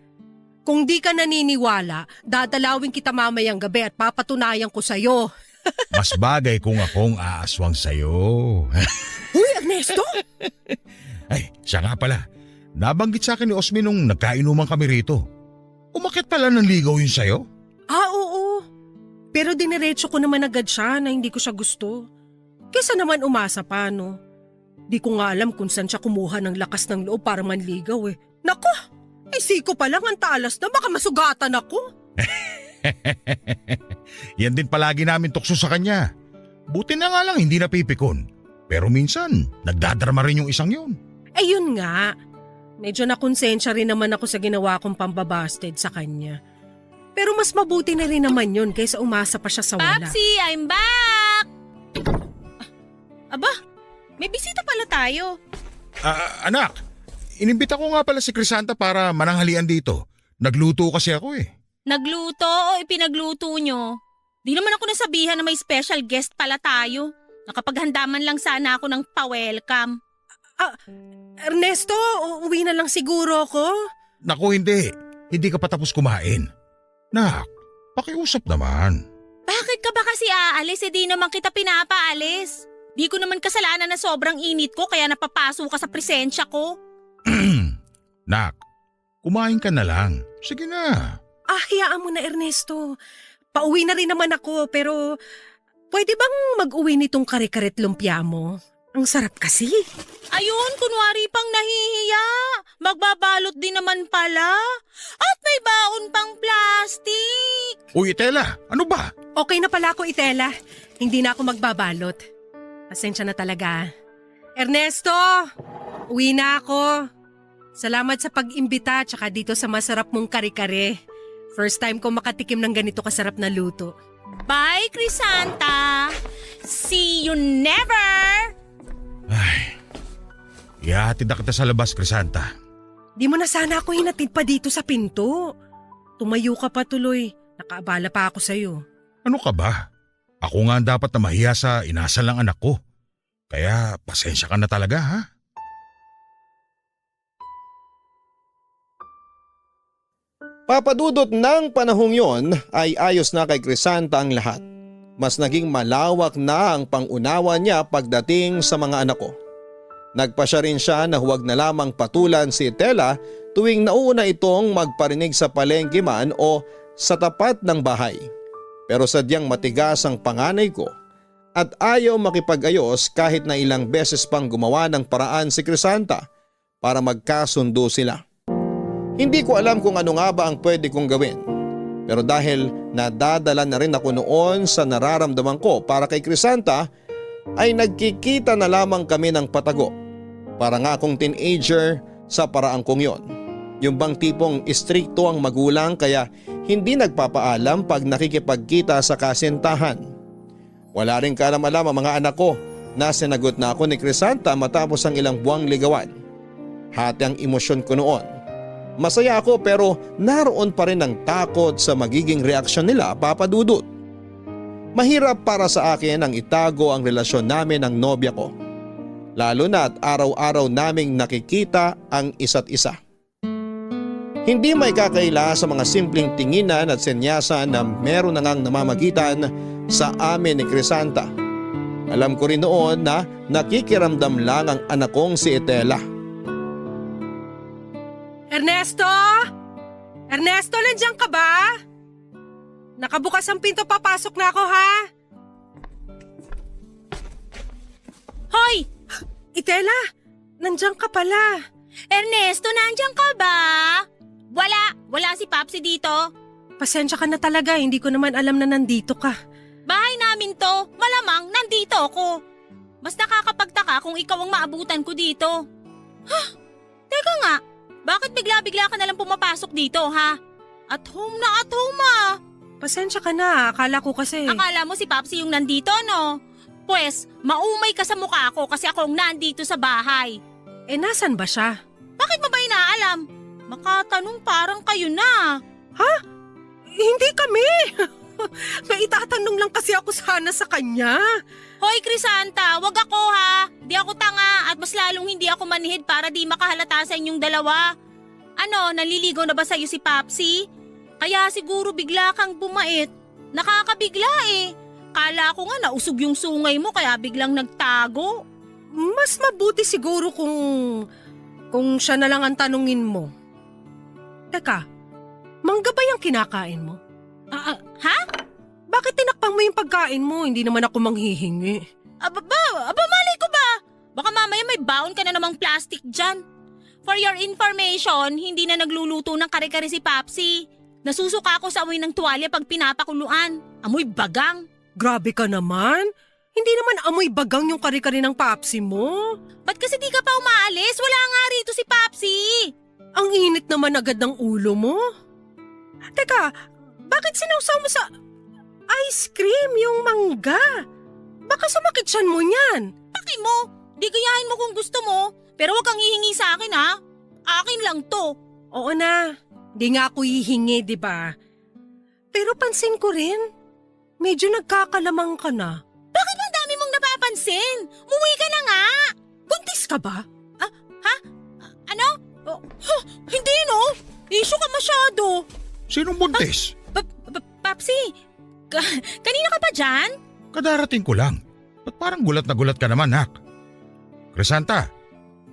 Kung di ka naniniwala, dadalawin kita mamayang gabi at papatunayan ko sa'yo. Mas bagay kung akong aaswang sa'yo. Uy, Ernesto! Ay, siya nga pala. Nabanggit sa akin ni Osmin nung nagkainuman kami rito. Umakit pala ng ligaw yun sa'yo? Ah, oo. Pero diniretso ko naman agad siya na hindi ko siya gusto. Kesa naman umasa pa, no? Di ko nga alam kung saan siya kumuha ng lakas ng loob para manligaw eh. Nako! Ay siko pa lang ang talas na baka masugatan ako. Yan din palagi namin tukso sa kanya. Buti na nga lang hindi napipikon. Pero minsan, nagdadrama rin yung isang yun. Eh yun nga. Medyo nakonsensya rin naman ako sa ginawa kong pambabasted sa kanya. Pero mas mabuti na rin naman yun kaysa umasa pa siya sa wala. Papsi, I'm back! Aba, may bisita pala tayo. Anak, inimbita ko nga pala si Crisanta para mananghalian dito. Nagluto kasi ako eh. Nagluto o ipinagluto nyo? Di naman ako nasabihan na may special guest pala tayo. Nakapaghanda man lang sana ako ng pa-welcome. Ernesto, uuwi na lang siguro ako. Naku, hindi. Hindi ka pa tapos kumain. Nak, pakiusap naman. Bakit ka ba kasi aalis? Di naman kita pinapaalis. Di ko naman kasalanan na sobrang init ko kaya napapaso ka sa presensya ko. Nak, kumain ka na lang. Sige na. Hayaan mo na Ernesto. Pauwi na rin naman ako pero pwede bang mag-uwi nitong kare-karet lumpia mo? Ang sarap kasi. Ayun, kunwari pang nahihiya. Magbabalot din naman pala. At may baon pang plastic. Uy, Tela, ano ba? Okay na pala ako, Itela. Hindi na ako magbabalot. Pasensya na talaga. Ernesto, uwi na ako. Salamat sa pag-imbita tsaka dito sa masarap mong kare-kare. First time ko makatikim ng ganito kasarap na luto. Bye, Crisanta. See you never. Ay, ihatid na kita sa labas, Crisanta. Di mo na sana ako hinatid pa dito sa pinto. Tumayo ka pa tuloy. Nakaabala pa ako sa'yo. Ano ka ba? Ako nga ang dapat na mahiya sa inasal ng anak ko. Kaya pasensya ka na talaga, ha? Papadudot ng panahong yon ay ayos na kay Crisanta ang lahat. Mas naging malawak na ang pangunawa niya pagdating sa mga anak ko. Nagpasya rin siya na huwag na lamang patulan si Tela tuwing nauna itong magparinig sa palengke man o sa tapat ng bahay. Pero sadyang matigas ang panganay ko at ayaw makipag-ayos kahit na ilang beses pang gumawa ng paraan si Crisanta para magkasundo sila. Hindi ko alam kung ano nga ba ang pwede kong gawin. Pero dahil nadadala na rin ako noon sa nararamdaman ko para kay Crisanta ay nagkikita na lamang kami ng patago. Para nga akong teenager sa paraang kong yon. Yung bang tipong istrikto ang magulang kaya hindi nagpapaalam pag nakikipagkita sa kasintahan. Wala rin kaalam-alam ang mga anak ko na sinagot na ako ni Crisanta matapos ang ilang buwang ligawan. Hati ang emosyon ko noon. Masaya ako pero naroon pa rin ang takot sa magiging reaksyon nila, Papa Dudut. Mahirap para sa akin ang itago ang relasyon namin ng nobya ko. Lalo na at araw-araw naming nakikita ang isa't isa. Hindi may kakaila sa mga simpleng tinginan at senyasan na meron na ngang namamagitan sa amin ni Crisanta. Alam ko rin noon na nakikiramdam lang ang anak kong si Etela. Ernesto? Ernesto, nandiyan ka ba? Nakabukas ang pinto, papasok na ako ha? Hoy! Itela, nandiyan ka pala. Ernesto, nandiyan ka ba? Wala si Papsi dito. Pasensya ka na talaga, hindi ko naman alam na nandito ka. Bahay namin to, malamang nandito ako. Mas nakakapagtaka kung ikaw ang maabutan ko dito. Teka nga, bakit bigla-bigla ka nalang pumapasok dito ha? At home ah. Pasensya ka na, akala ko kasi. Akala mo si Papsi yung nandito no? Pwes, maumay ka sa mukha ko kasi ako ang nandito sa bahay. Nasan ba siya? Bakit mo ba inaalam? Makatanong parang kayo na. Hindi kami. May itatanong lang kasi ako sana sa kanya. Hoy Crisanta, wag ako ha. Di ako tanga at mas lalong hindi ako manhid para di makahalata sa inyong dalawa. Ano, naliligaw na ba sa'yo si Papsi? Kaya siguro bigla kang bumait. Nakakabigla eh. Kala ko nga nausog yung sungay mo kaya biglang nagtago. Mas mabuti siguro kung siya na lang ang tanungin mo. Teka, mangga ba yung kinakain mo? Ha? Bakit tinakpang mo yung pagkain mo? Hindi naman ako manghihingi. Aba malay ko ba? Baka mamaya may baon ka na namang plastic dyan. For your information, hindi na nagluluto ng kare-kare si Papsi. Nasusuka ako sa amoy ng tuwalya pag pinapakuluan. Amoy bagang. Grabe ka naman. Hindi naman amoy bagang yung kare-kare ng Papsi mo. Ba't kasi di ka pa umaalis? Wala nga rito si Papsi. Ang init naman agad ng ulo mo. Teka, bakit sinawsaw mo sa ice cream yung mangga? Baka sumakit siyan mo niyan. Paki mo, di gayahin mo kung gusto mo. Pero wag kang hihingi sa akin ha. Akin lang to. Oo na, di nga ako hihingi, di ba? Pero pansin ko rin, medyo nagkakalamang ka na. Bakit ang dami mong napapansin? Umuwi ka na nga! Buntis ka ba? Ano? Hindi no! Issue ka masyado! Sinong buntis? Papsi, kanina ka pa dyan? Kadarating ko lang. Ba't parang gulat na gulat ka naman, Nak? Crisanta,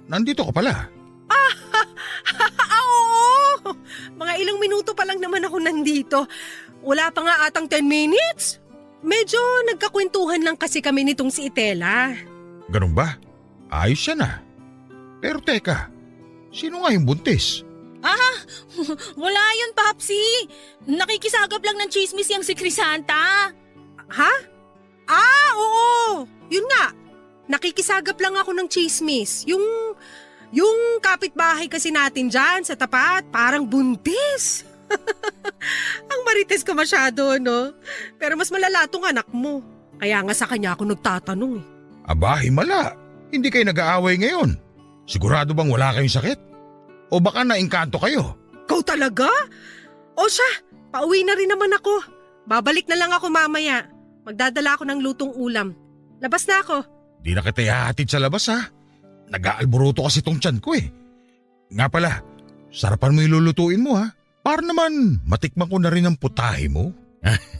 nandito ka pala. Oo! Mga ilang minuto pa lang naman ako nandito. Wala pa nga atang 10 minutes. Medyo nagkakwentuhan lang kasi kami nitong si Itela. Ganun ba? Ayos siya na. Pero teka, sino nga yung buntis? Wala yun, Papsi. Nakikisagap lang ng chismis yung si Crisanta. Ha? Oo! Yun nga. Nakikisagap lang ako ng chismis. Yung kapitbahay kasi natin dyan sa tapat, parang buntis. Ang marites ka masyado, no? Pero mas malala tong anak mo. Kaya nga sa kanya ako nagtatanong eh. Aba, himala. Hindi kayo nag-aaway ngayon. Sigurado bang wala kayong sakit? O baka naingkanto kayo? Ikaw talaga? O siya, pauwi na rin naman ako. Babalik na lang ako mamaya. Magdadala ako ng lutong ulam. Labas na ako. Di na kita ihahatid sa labas, ha? Nag-aalburuto kasi tong tiyan ko eh. Nga pala, sarapan mo yung lulutuin mo, ha? Para naman matikman ko na rin ang putahe mo.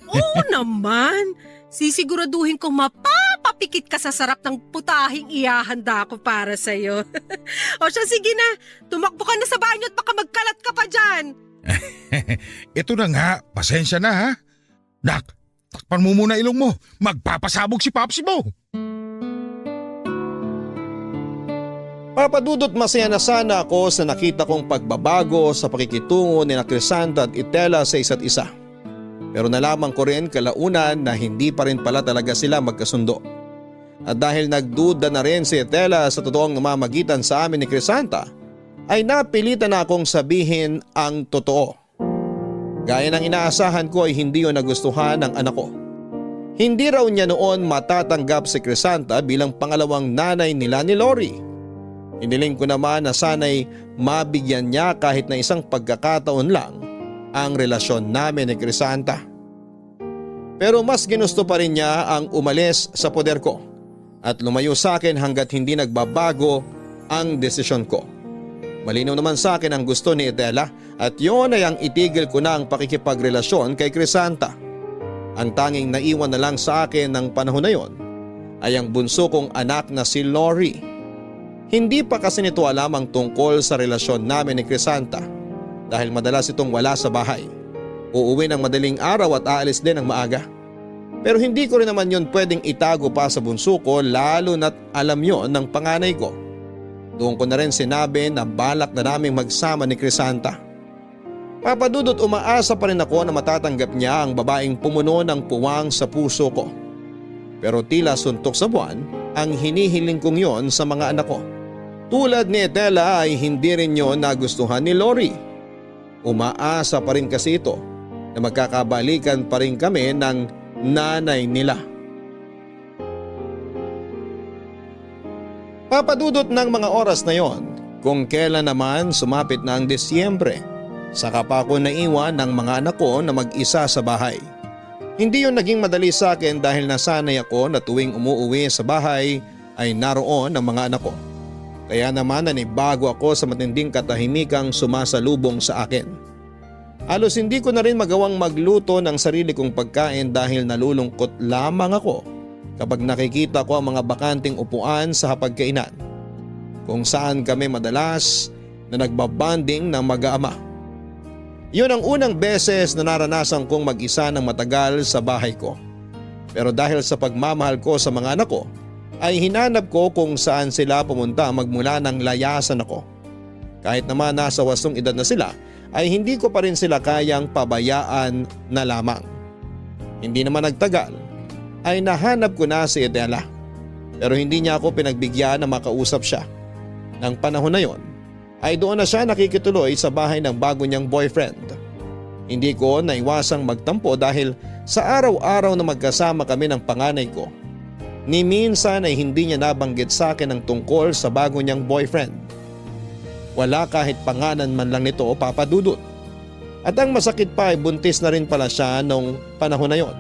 Oo naman. Sisiguraduhin ko mapapapikit ka sa sarap ng putahing ihahanda ko para sa'yo. O siya, sige na. Tumakbo ka na sa banyo at baka magkalat ka pa dyan. Ito na nga, pasensya na, ha? Nak, takpan mo muna ilong mo. Magpapasabog si Papsi mo. Papadudot, masaya na sana ako sa nakita kong pagbabago sa pakikitungo ni Crisanta at Itela sa isa't isa. Pero nalaman ko rin kalaunan na hindi pa rin pala talaga sila magkasundo. At dahil nagduda na rin si Itela sa totoong namamagitan sa amin ni Crisanta, ay napilitan na akong sabihin ang totoo. Gaya ng inaasahan ko ay hindi yun nagustuhan ng anak ko. Hindi raw niya noon matatanggap si Crisanta bilang pangalawang nanay nila ni Lori. Iniling ko naman na sana'y mabigyan niya kahit na isang pagkakataon lang ang relasyon namin ni Crisanta. Pero mas ginusto pa rin niya ang umalis sa poder ko at lumayo sa akin hanggat hindi nagbabago ang desisyon ko. Malinaw naman sa akin ang gusto ni Itela at yun ay ang itigil ko na ang pakikipagrelasyon kay Crisanta. Ang tanging naiwan na lang sa akin ng panahon na yon ay ang bunso kong anak na si Lori. Hindi pa kasi nito alam ang tungkol sa relasyon namin ni Crisanta dahil madalas itong wala sa bahay. Uuwi ng madaling araw at aalis din ng maaga. Pero hindi ko rin naman yun pwedeng itago pa sa bunso ko lalo na't alam yon ng panganay ko. Doon ko na rin sinabi na balak na naming magsama ni Crisanta. Papadudot, umaasa pa rin ako na matatanggap niya ang babaeng pumuno ng puwang sa puso ko. Pero tila suntok sa buwan ang hinihiling kong yon sa mga anak ko. Tulad ni Itela ay hindi rin yon nagustuhan ni Lori. Umaasa pa rin kasi ito na magkakabalikan pa rin kami ng nanay nila. Papadudot ng mga oras na yon, kung kailan naman sumapit na ang Disyembre, saka pa ako naiwan ng mga anak ko na mag-isa sa bahay. Hindi yun naging madali sa akin dahil nasanay ako na tuwing umuuwi sa bahay ay naroon ang mga anak ko. Kaya naman nanibago ako sa matinding katahimikang sumasalubong sa akin. Halos hindi ko na rin magawang magluto ng sarili kong pagkain dahil nalulungkot lamang ako kapag nakikita ko ang mga bakanting upuan sa hapagkainan kung saan kami madalas na nagbabanding ng mag-aama. Yun ang unang beses na naranasan kong mag-isa ng matagal sa bahay ko. Pero dahil sa pagmamahal ko sa mga anak ko, ay hinanap ko kung saan sila pumunta magmula nang layasan ako. Kahit naman nasa wasong edad na sila, ay hindi ko pa rin sila kayang pabayaan na lamang. Hindi naman nagtagal, ay nahanap ko na si Itela. Pero hindi niya ako pinagbigyan na makausap siya. Nang panahon na yon, ay doon na siya nakikituloy sa bahay ng bago niyang boyfriend. Hindi ko naiwasang magtampo dahil sa araw-araw na magkasama kami ng panganay ko, ni minsan ay hindi niya nabanggit sa akin ang tungkol sa bago niyang boyfriend. Wala kahit pangalan man lang nito o papadudot. At ang masakit pa ay buntis na rin pala siya nung panahon na yon.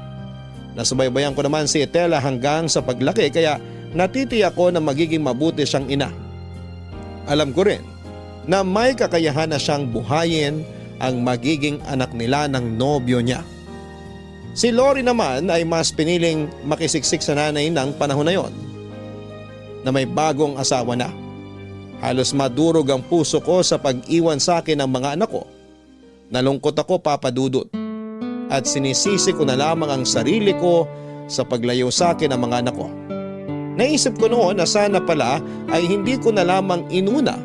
Nasubaybayan ko naman si Estela hanggang sa paglaki kaya natitiyak ko na magiging mabuti siyang ina. Alam ko rin na may kakayahan na siyang buhayin ang magiging anak nila ng nobyo niya. Si Lori naman ay mas piniling makisiksik sa nanay ng panahon na yon, na may bagong asawa na. Halos madurog ang puso ko sa pag-iwan sa akin ng mga anak ko. Nalungkot ako, Papa Dudut, at sinisisi ko na lamang ang sarili ko sa paglayo sa akin ng mga anak ko. Naisip ko noon na sana pala ay hindi ko na lamang inuna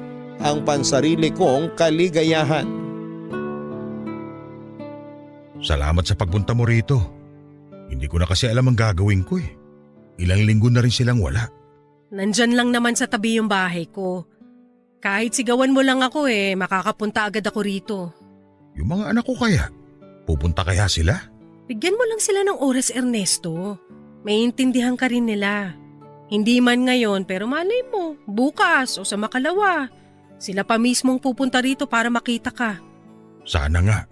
ang pansarili kong kaligayahan. Salamat sa pagpunta mo rito. Hindi ko na kasi alam ang gagawin ko eh. Ilang linggo na rin silang wala. Nandyan lang naman sa tabi yung bahay ko. Kahit sigawan mo lang ako makakapunta agad ako rito. Yung mga anak ko kaya? Pupunta kaya sila? Bigyan mo lang sila ng oras, Ernesto. Maintindihan ka rin nila. Hindi man ngayon pero malay mo, bukas o sa makalawa. Sila pa mismong pupunta rito para makita ka. Sana nga.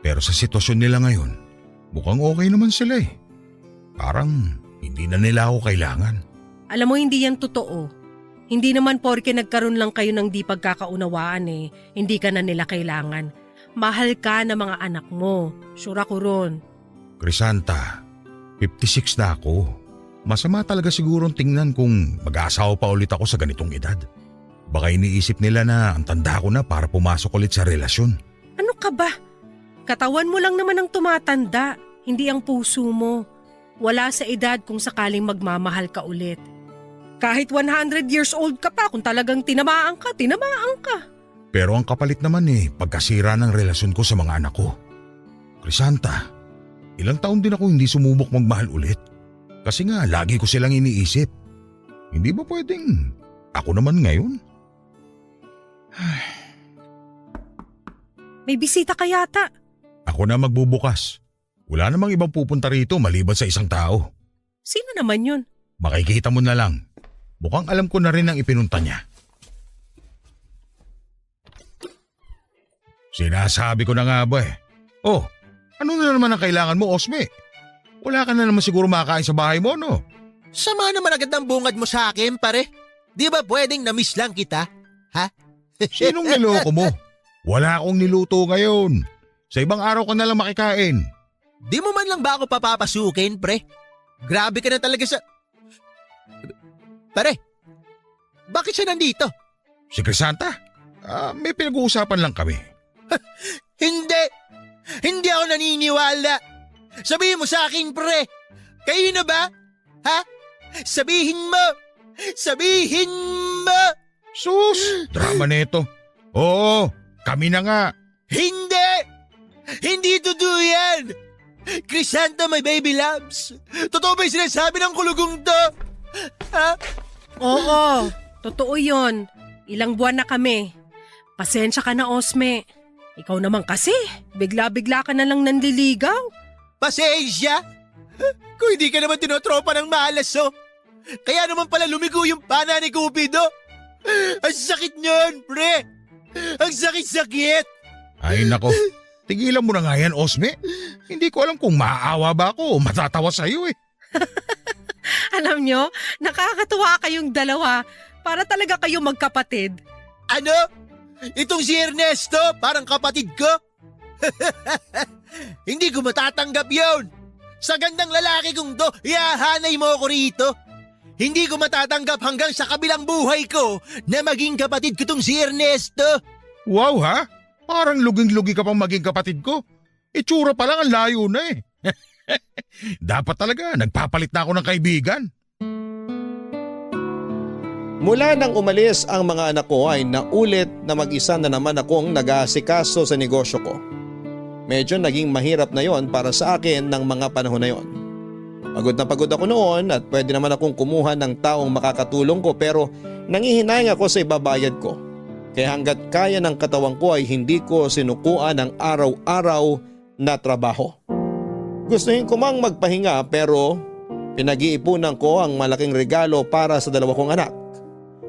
Pero sa sitwasyon nila ngayon, mukhang okay naman sila eh. Parang hindi na nila ako kailangan. Alam mo, hindi yan totoo. Hindi naman porke nagkaroon lang kayo ng di pagkakaunawaan hindi ka na nila kailangan. Mahal ka ng mga anak mo. Sure ako ron. Crisanta, 56 na ako. Masama talaga sigurong tingnan kung mag-aasawa pa ulit ako sa ganitong edad. Baka iniisip nila na ang tanda ko na para pumasok ulit sa relasyon. Ano ka ba? Katawan mo lang naman ang tumatanda, hindi ang puso mo. Wala sa edad kung sakaling magmamahal ka ulit. Kahit 100 years old ka pa, kung talagang tinamaan ka, tinamaan ka. Pero ang kapalit naman pagkasira ng relasyon ko sa mga anak ko. Crisanta, ilang taon din ako hindi sumubok magmahal ulit. Kasi nga lagi ko silang iniisip. Hindi ba pwedeng ako naman ngayon? May bisita ka yata. Ako na magbubukas. Wala namang ibang pupunta rito maliban sa isang tao. Sino naman yun? Makikita mo na lang. Mukhang alam ko na rin ang ipinunta niya. Sinasabi ko na nga ba Oh, ano na naman ang kailangan mo, Osme? Wala ka na naman siguro makakain sa bahay mo, no? Sama naman agad ng bungad mo sa akin, pare. Di ba pwedeng na-miss lang kita? Ha? Sinong niloko mo? Wala akong niluto ngayon. Sa ibang araw ka na lang makikain. Di mo man lang ba ako papapasukin, pre? Grabe ka na talaga sa... Pare, bakit siya nandito? Si Crisanta? May pinag-uusapan lang kami. Hindi! Hindi ako naniniwala! Sabihin mo sa akin, pre! Kayo na ba? Ha? Sabihin mo! Sabihin mo! Sus! Drama nito. Oo, kami na nga. Hindi! Hindi totoo yan! Crisanta, my baby loves! Totoo ba yung sinasabi ng kulugong to? Ha? Oo, totoo yon. Ilang buwan na kami. Pasensya ka na, Osme. Ikaw naman kasi, bigla-bigla ka na lang nanliligaw. Pasensya? Kung hindi ka naman tinotropa ng malas, kaya naman pala lumigo yung pana ni Cupido. Ang sakit niyon, pre! Ang sakit-sakit! Ay nako, tigilan mo na nga yan, Osme. Hindi ko alam kung maaawa ba ako o matatawa sa'yo Alam nyo, nakakatuwa kayong dalawa. Para talaga kayo magkapatid. Ano? Itong si Ernesto, parang kapatid ko? Hindi ko matatanggap yun. Sa gandang lalaki kong to, iahanay mo ako rito. Hindi ko matatanggap hanggang sa kabilang buhay ko na maging kapatid ko tong si Ernesto. Wow ha? Parang luging-lugi ka pang maging kapatid ko. Itsura pa lang ang layo na Dapat talaga, nagpapalit na ako ng kaibigan. Mula nang umalis ang mga anak ko ay naulit na mag-isa na naman akong nag-aasikaso sa negosyo ko. Medyo naging mahirap na yon para sa akin ng mga panahon na yon. Pagod na pagod ako noon at pwede naman akong kumuha ng taong makakatulong ko pero nangihinayang ako sa ibabayad ko. Kaya hanggat kaya ng katawan ko ay hindi ko sinukuan ang araw-araw na trabaho. Gustuhin ko mang magpahinga pero pinag-iipunan ko ang malaking regalo para sa dalawa kong anak.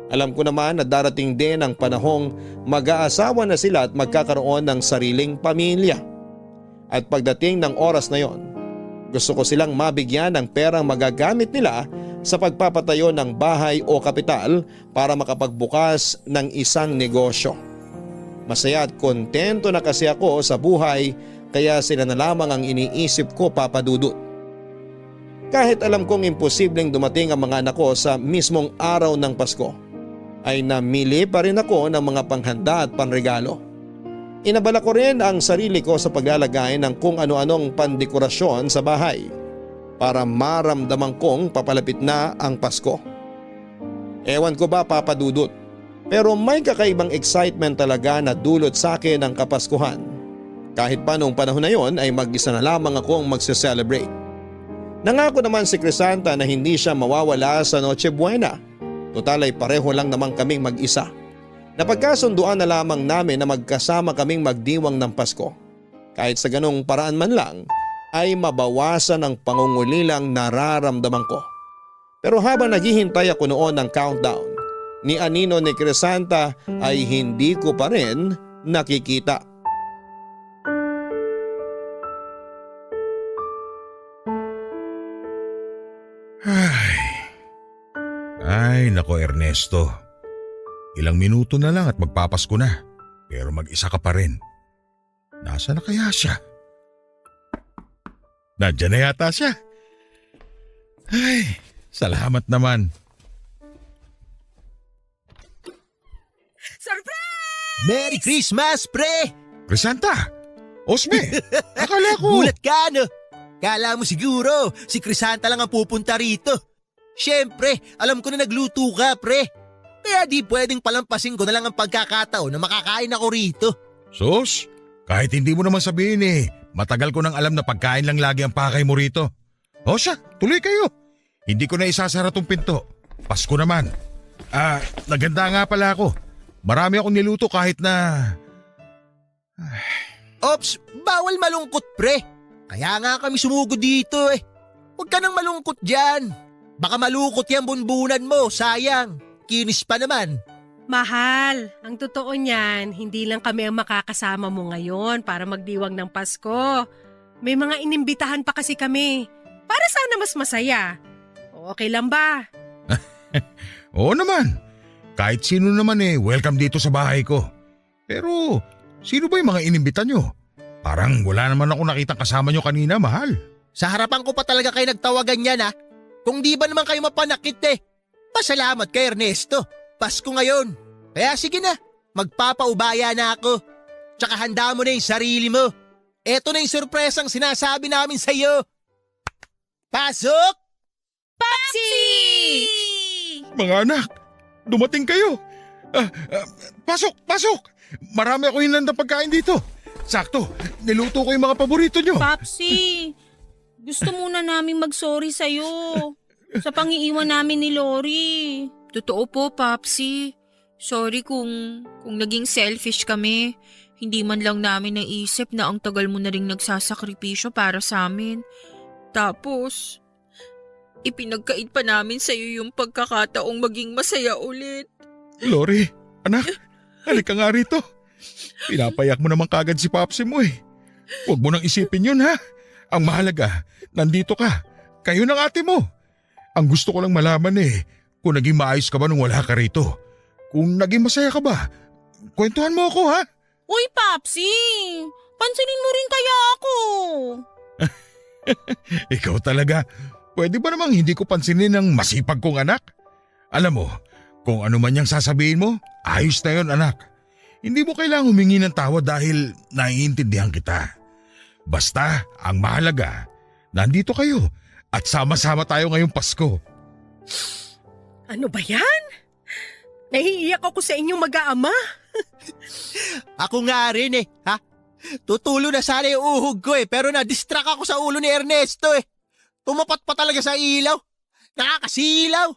Alam ko naman na darating din ang panahong mag-aasawa na sila at magkakaroon ng sariling pamilya. At pagdating ng oras na yon, Gusto ko silang mabigyan ng perang magagamit nila sa pagpapatayo ng bahay o kapital para makapagbukas ng isang negosyo. Masaya at kontento na kasi ako sa buhay kaya sila na lamang ang iniisip ko, Papa Dudut. Kahit alam kong imposibleng dumating ang mga anak ko sa mismong araw ng Pasko, ay namili pa rin ako ng mga panghanda at panregalo. Inabala ko rin ang sarili ko sa paglalagay ng kung ano-anong pandekorasyon sa bahay para maramdaman kong papalapit na ang Pasko. Ewan ko ba, Papa Dudut, pero may kakaibang excitement talaga na dulot sa akin ang Kapaskuhan. Kahit pa noong panahon na yon ay mag-isa na lamang akong magse-celebrate. Nangako naman si Crisanta na hindi siya mawawala sa Noche Buena. Total ay pareho lang naman kaming mag-isa. Napagkasunduan na lamang namin na magkasama kaming magdiwang ng Pasko. Kahit sa ganong paraan man lang ay mabawasan ang pangungulilang nararamdaman ko. Pero habang naghihintay ako noon ng countdown ni Anino ni Crisanta ay hindi ko pa rin nakikita. Ay, nako Ernesto. Ilang minuto na lang at magpapasko na. Pero mag-isa ka pa rin. Nasaan na kaya siya? Nandiyan na yata siya. Ay, salamat naman. Surprise! Merry Christmas, pre! Crisanta! Osme! Akala ko! Gulat ka, no? Kala mo siguro, si Crisanta lang ang pupunta rito. Siyempre, alam ko na nagluto ka, pre. Kaya di pwedeng palampasin ko na lang ang pagkakataon na makakain ako rito. Sus, kahit hindi mo naman sabihin matagal ko nang alam na pagkain lang lagi ang pakay mo rito. O siya, tuloy kayo. Hindi ko na isasara tong pinto. Pasko naman. Naganda nga pala ako. Marami akong niluto kahit na... Ops, bawal malungkot, pre. Kaya nga kami sumugod dito eh. Huwag ka nang malungkot dyan. Baka malukot yung bunbunan mo, sayang. Kinis pa naman. Mahal, ang totoo niyan, hindi lang kami ang makakasama mo ngayon para magdiwang ng Pasko. May mga inimbitahan pa kasi kami. Para sana mas masaya. Okay lang ba? Oo naman. Kahit sino naman welcome dito sa bahay ko. Pero sino ba yung mga inimbita nyo? Parang wala naman ako nakitang kasama nyo kanina, mahal. Sa harapan ko pa talaga kayo nagtawagan yan, ha? Kung di ba naman kayo mapanakit Pasalamat kay Ernesto. Pasko ngayon. Kaya sige na, magpapaubaya na ako. Tsaka handa mo na yung sarili mo. Eto na yung surpresang sinasabi namin sa iyo. Pasok! Papsi! Mga anak, dumating kayo. Pasok, pasok. Marami ako hinandang pagkain dito. Sakto, niluto ko yung mga paborito nyo. Papsi, gusto muna namin mag-sorry sa'yo sa pangiiwan namin ni Lori. Totoo po, Papsi. Sorry kung naging selfish kami. Hindi man lang namin naisip na ang tagal mo na rin nagsasakripisyo para sa amin. Tapos, ipinagkait pa namin sa'yo yung pagkakataong maging masaya ulit. Lori, anak, halika nga rito. Pinapayak mo naman kagad si Papsi mo Huwag mo nang isipin yun, ha? Ang mahalaga, nandito ka. Kayo ng ate mo. Ang gusto ko lang malaman kung naging maayos ka ba nung wala ka rito. Kung naging masaya ka ba, kwentuhan mo ako, ha? Uy, Papsi! Pansinin mo rin kaya ako. Ikaw talaga. Pwede ba namang hindi ko pansinin ng masipag kong anak? Alam mo, kung ano man yung sasabihin mo, ayos na yun, anak. Hindi mo kailangang humingi ng tawad dahil naiintindihan kita. Basta, ang mahalaga, nandito kayo at sama-sama tayo ngayong Pasko. Ano ba yan? Nahiiyak ako sa inyong mag-aama. Ako nga rin ha? Tutulo na sana yung uhog ko pero na-distract ako sa ulo ni Ernesto Tumapat pa talaga sa ilaw. Nakakasilaw.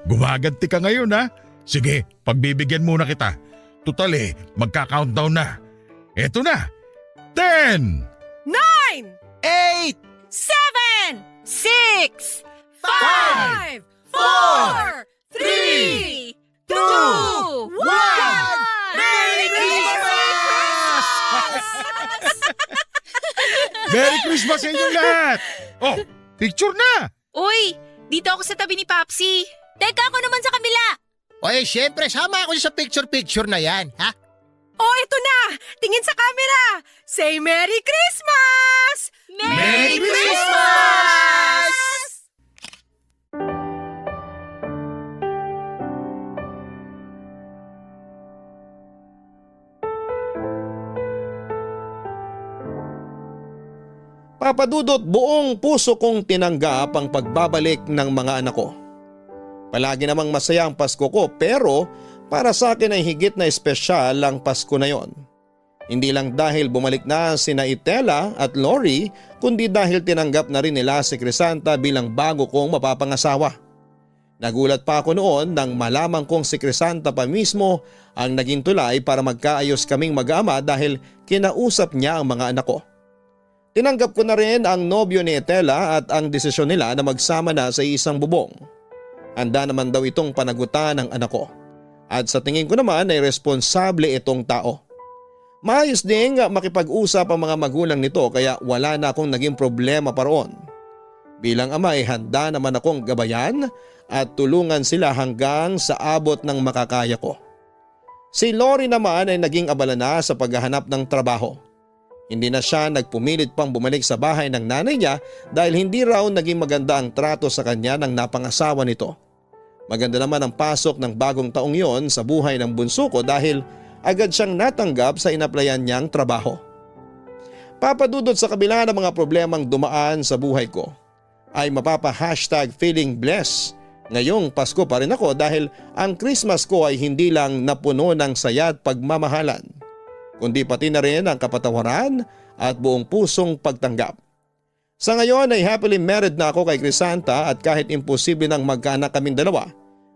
Gumaganti ka ngayon, ha? Sige, pagbibigyan muna kita. Tutal magka-countdown na. Eto na. 10! 9, 8, 7, 6, 5, 4, 3, 2, 1. Merry Christmas! Merry Christmas sa inyong lahat! Oh, picture na! Uy, dito ako sa tabi ni Papsi. Teka, ako naman sa kabila. Oy, syempre, sama ako sa picture-picture na yan, ha? Oh, ito na! Tingin sa camera! Say Merry Christmas! Merry Christmas! Papadudot, buong puso kong tinanggap ang pagbabalik ng mga anak ko. Palagi namang masaya ang Pasko ko pero para sa akin ay higit na espesyal ang Pasko na yon. Hindi lang dahil bumalik na sina Itela at Lori kundi dahil tinanggap na rin nila si Crisanta bilang bago kong mapapangasawa. Nagulat pa ako noon nang malaman kong si Crisanta pa mismo ang naging tulay para magkaayos kaming mag-ama dahil kinausap niya ang mga anak ko. Tinanggap ko na rin ang nobyo ni Itela at ang desisyon nila na magsama na sa isang bubong. Handa naman daw itong panagutan ng anak ko. At sa tingin ko naman ay responsable itong tao. Maayos ding makipag-usap ang mga magulang nito kaya wala na akong naging problema pa roon. Bilang ama ay handa naman akong gabayan at tulungan sila hanggang sa abot ng makakaya ko. Si Lori naman ay naging abala na sa paghahanap ng trabaho. Hindi na siya nagpumilit pang bumalik sa bahay ng nanay niya dahil hindi raw naging maganda ang trato sa kanya ng napangasawa nito. Maganda naman ang pasok ng bagong taong yon sa buhay ng bunso ko dahil agad siyang natanggap sa inaplayan niyang trabaho. Papadudot sa kabila ng mga problemang dumaan sa buhay ko ay mapapa-hashtag feeling blessed. Ngayong Pasko pa rin ako dahil ang Christmas ko ay hindi lang napuno ng saya at pagmamahalan, kundi pati na rin ang kapatawaran at buong pusong pagtanggap. Sa ngayon ay happily married na ako kay Crisanta at kahit imposible nang magkaanak kaming dalawa,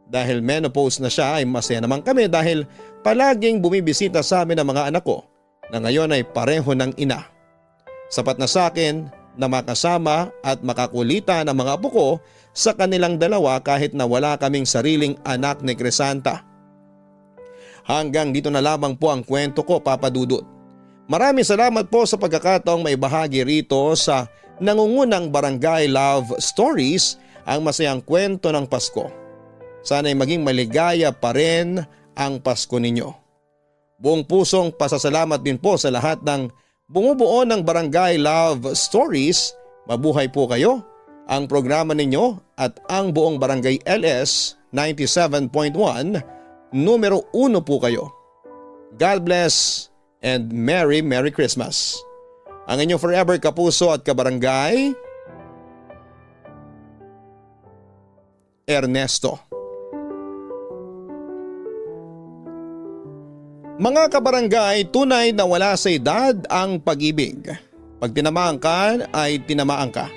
dahil menopause na siya ay masaya naman kami dahil palaging bumibisita sa amin ang mga anak ko na ngayon ay pareho ng ina. Sapat na sa akin na makasama at makakulita ng mga apo ko sa kanilang dalawa kahit na wala kaming sariling anak ni Crisanta. Hanggang dito na lamang po ang kwento ko, Papa Dudut. Maraming salamat po sa pagkakataong may bahagi rito sa nangungunang Barangay Love Stories, ang masayang kwento ng Pasko. Sana'y maging maligaya pa rin ang Pasko ninyo. Buong pusong pasasalamat din po sa lahat ng bumubuo ng Barangay Love Stories. Mabuhay po kayo, ang programa ninyo at ang buong Barangay LS 97.1, numero 1 po kayo. God bless and Merry Christmas. Ang inyong forever kapuso at kabarangay, Ernesto. Mga kabarangay, tunay na wala sa edad ang pag-ibig. Pag tinamaan ka ay tinamaan ka.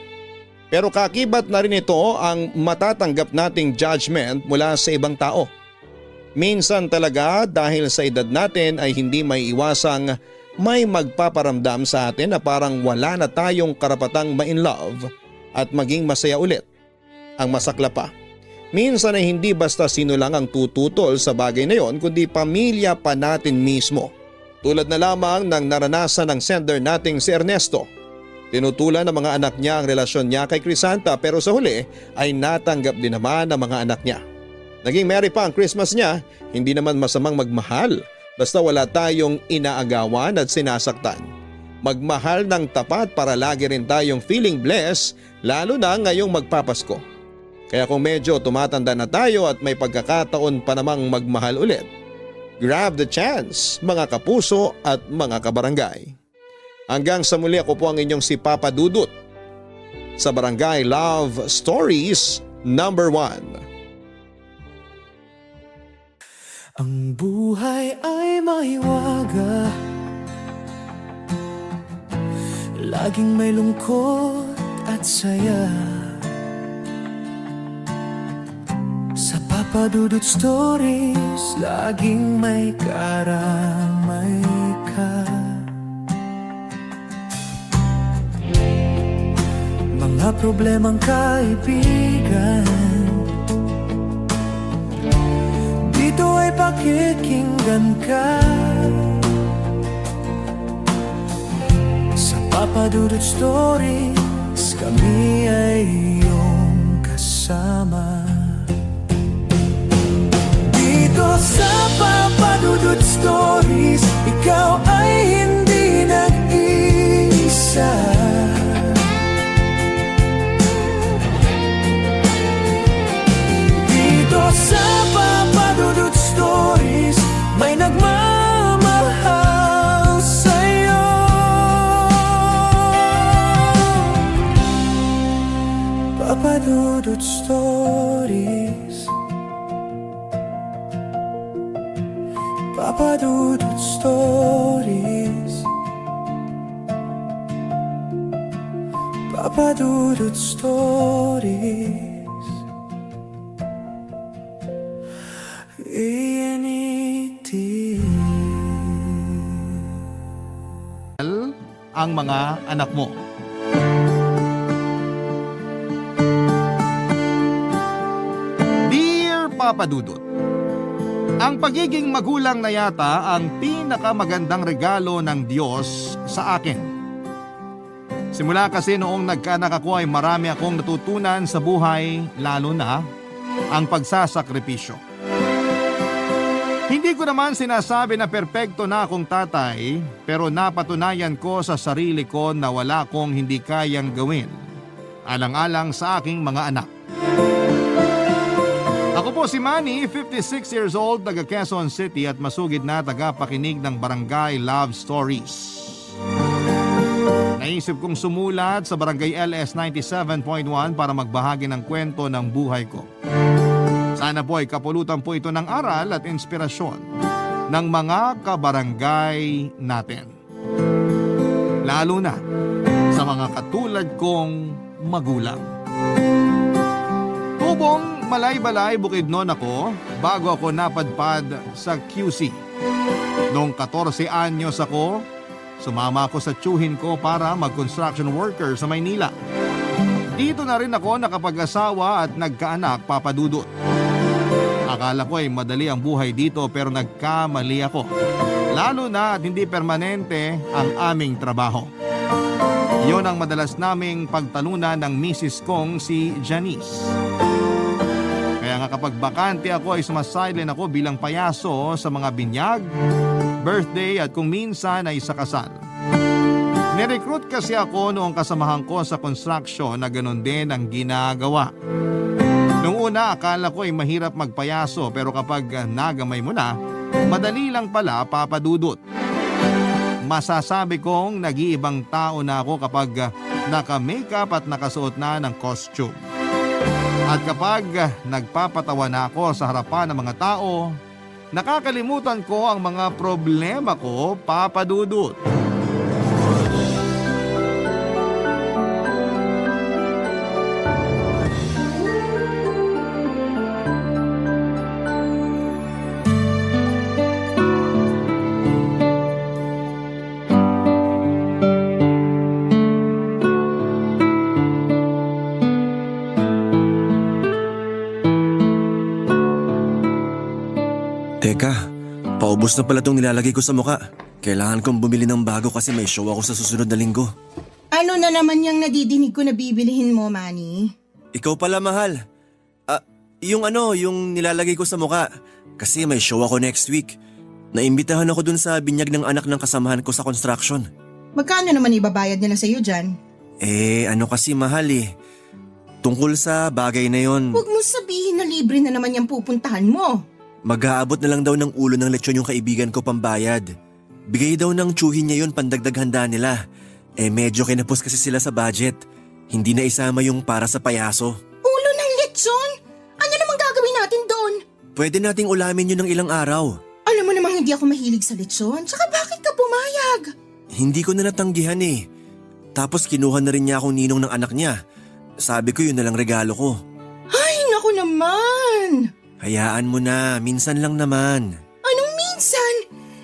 Pero kakibat na rin ito ang matatanggap nating judgment mula sa ibang tao. Minsan talaga dahil sa edad natin ay hindi may iwasang may magpaparamdam sa atin na parang wala na tayong karapatang ma-in love at maging masaya ulit. Ang masakla pa, minsan ay hindi basta sino lang ang tututol sa bagay na yon kundi pamilya pa natin mismo. Tulad na lamang ng naranasan ng sender nating si Ernesto. Tinutulan ng mga anak niya ang relasyon niya kay Crisanta pero sa huli ay natanggap din naman ng mga anak niya. Naging merry pa ang Christmas niya, hindi naman masamang magmahal basta wala tayong inaagawan at sinasaktan. Magmahal ng tapat para lagi rin tayong feeling blessed lalo na ngayong magpapasko. Kaya kung medyo tumatanda na tayo at may pagkakataon pa namang magmahal ulit, grab the chance mga kapuso at mga kabarangay. Hanggang sa muli, ako po ang inyong si Papa Dudut sa Barangay Love Stories number 1. Ang buhay ay maiwaga, laging may lungkot at saya. Sa Papa Dudut Stories, laging may karamay ka. Mga problemang kaibigan, dito ay pakikinggan ka. Sa Papa Dudut Stories, kami ay iyong kasama. Dito sa Papa Dudut Stories, ikaw ay hindi nag-iisa. Dito sa Papa Dudut Stories, may nagmamahal sa'yo. Papa Dudut Stories, Papa Dudut Stories, Papa Dudut Stories. ANET. Ang mga anak mo. Dear Papa Dudut, ang pagiging magulang na yata ang pinakamagandang regalo ng Diyos sa akin. Simula kasi noong nagkaanak ako ay marami akong natutunan sa buhay, lalo na ang pagsasakripisyo. Hindi ko naman sinasabi na perpekto na akong tatay, pero napatunayan ko sa sarili ko na wala akong hindi kayang gawin, alang-alang sa aking mga anak. Ako po si Manny, 56 years old, taga Quezon City at masugid na tagapakinig ng Barangay Love Stories. Naisip kong sumulat sa Barangay LS 97.1 para magbahagi ng kwento ng buhay ko. Sana po ay kapulutan po ito ng aral at inspirasyon ng mga kabarangay natin. Lalo na sa mga katulad kong magulang. Tubong Malay-Balay, Bukidnon ako bago ako napadpad sa QC. Noong 14 anyos ako, sumama ako sa tiyuhin ko para mag-construction worker sa Maynila. Dito na rin ako nakapag-asawa at nagkaanak, Papa Dudut. Akala ko ay madali ang buhay dito pero nagkamali ako. Lalo na at hindi permanente ang aming trabaho. Iyon ang madalas naming pagtalunan ng misis kong si Janice. Kaya nga kapag bakante ako ay sumasilent ako bilang payaso sa mga binyag, birthday at kung minsan ay sa kasal. Nirecruit kasi ako noong kasamahan ko sa construction na ganun din ang ginagawa. Noong una akala ko ay mahirap magpayaso pero kapag nagamay mo na, madali lang pala, Papa Dudut. Masasabi kong nag-iibang tao na ako kapag naka-makeup at nakasuot na ng costume. At kapag nagpapatawa na ako sa harapan ng mga tao, nakakalimutan ko ang mga problema ko, Papa Dudut. Teka, paubos na pala tong nilalagay ko sa muka. Kailangan kong bumili ng bago kasi may show ako sa susunod na linggo. Ano na naman yung nadidinig ko na bibilihin mo, Manny? Ikaw pala, mahal. Yung nilalagay ko sa muka. Kasi may show ako next week. Naimbitahan ako dun sa binyag ng anak ng kasamahan ko sa construction. Magkano naman ibabayad nila sa'yo dyan? Kasi mahal eh. Tungkol sa bagay na yon, Huwag mo sabihin na libre na naman yung pupuntahan mo. mag-aabot na lang daw ng ulo ng lechon yung kaibigan ko pambayad. Bigay daw ng tsuhin niya yun pandagdag handa nila. Medyo kinapos kasi sila sa budget. Hindi na isama yung para sa payaso. Ulo ng lechon? Ano namang gagawin natin doon? Pwede nating ulamin yun ng ilang araw. Alam mo namang hindi ako mahilig sa lechon. Tsaka bakit ka pumayag? Hindi ko na natanggihan eh. Tapos kinuha na rin niya akong ninong ng anak niya. Sabi ko yun na lang regalo ko. Ay, naku naman! Hayaan mo na, minsan lang naman. Anong minsan?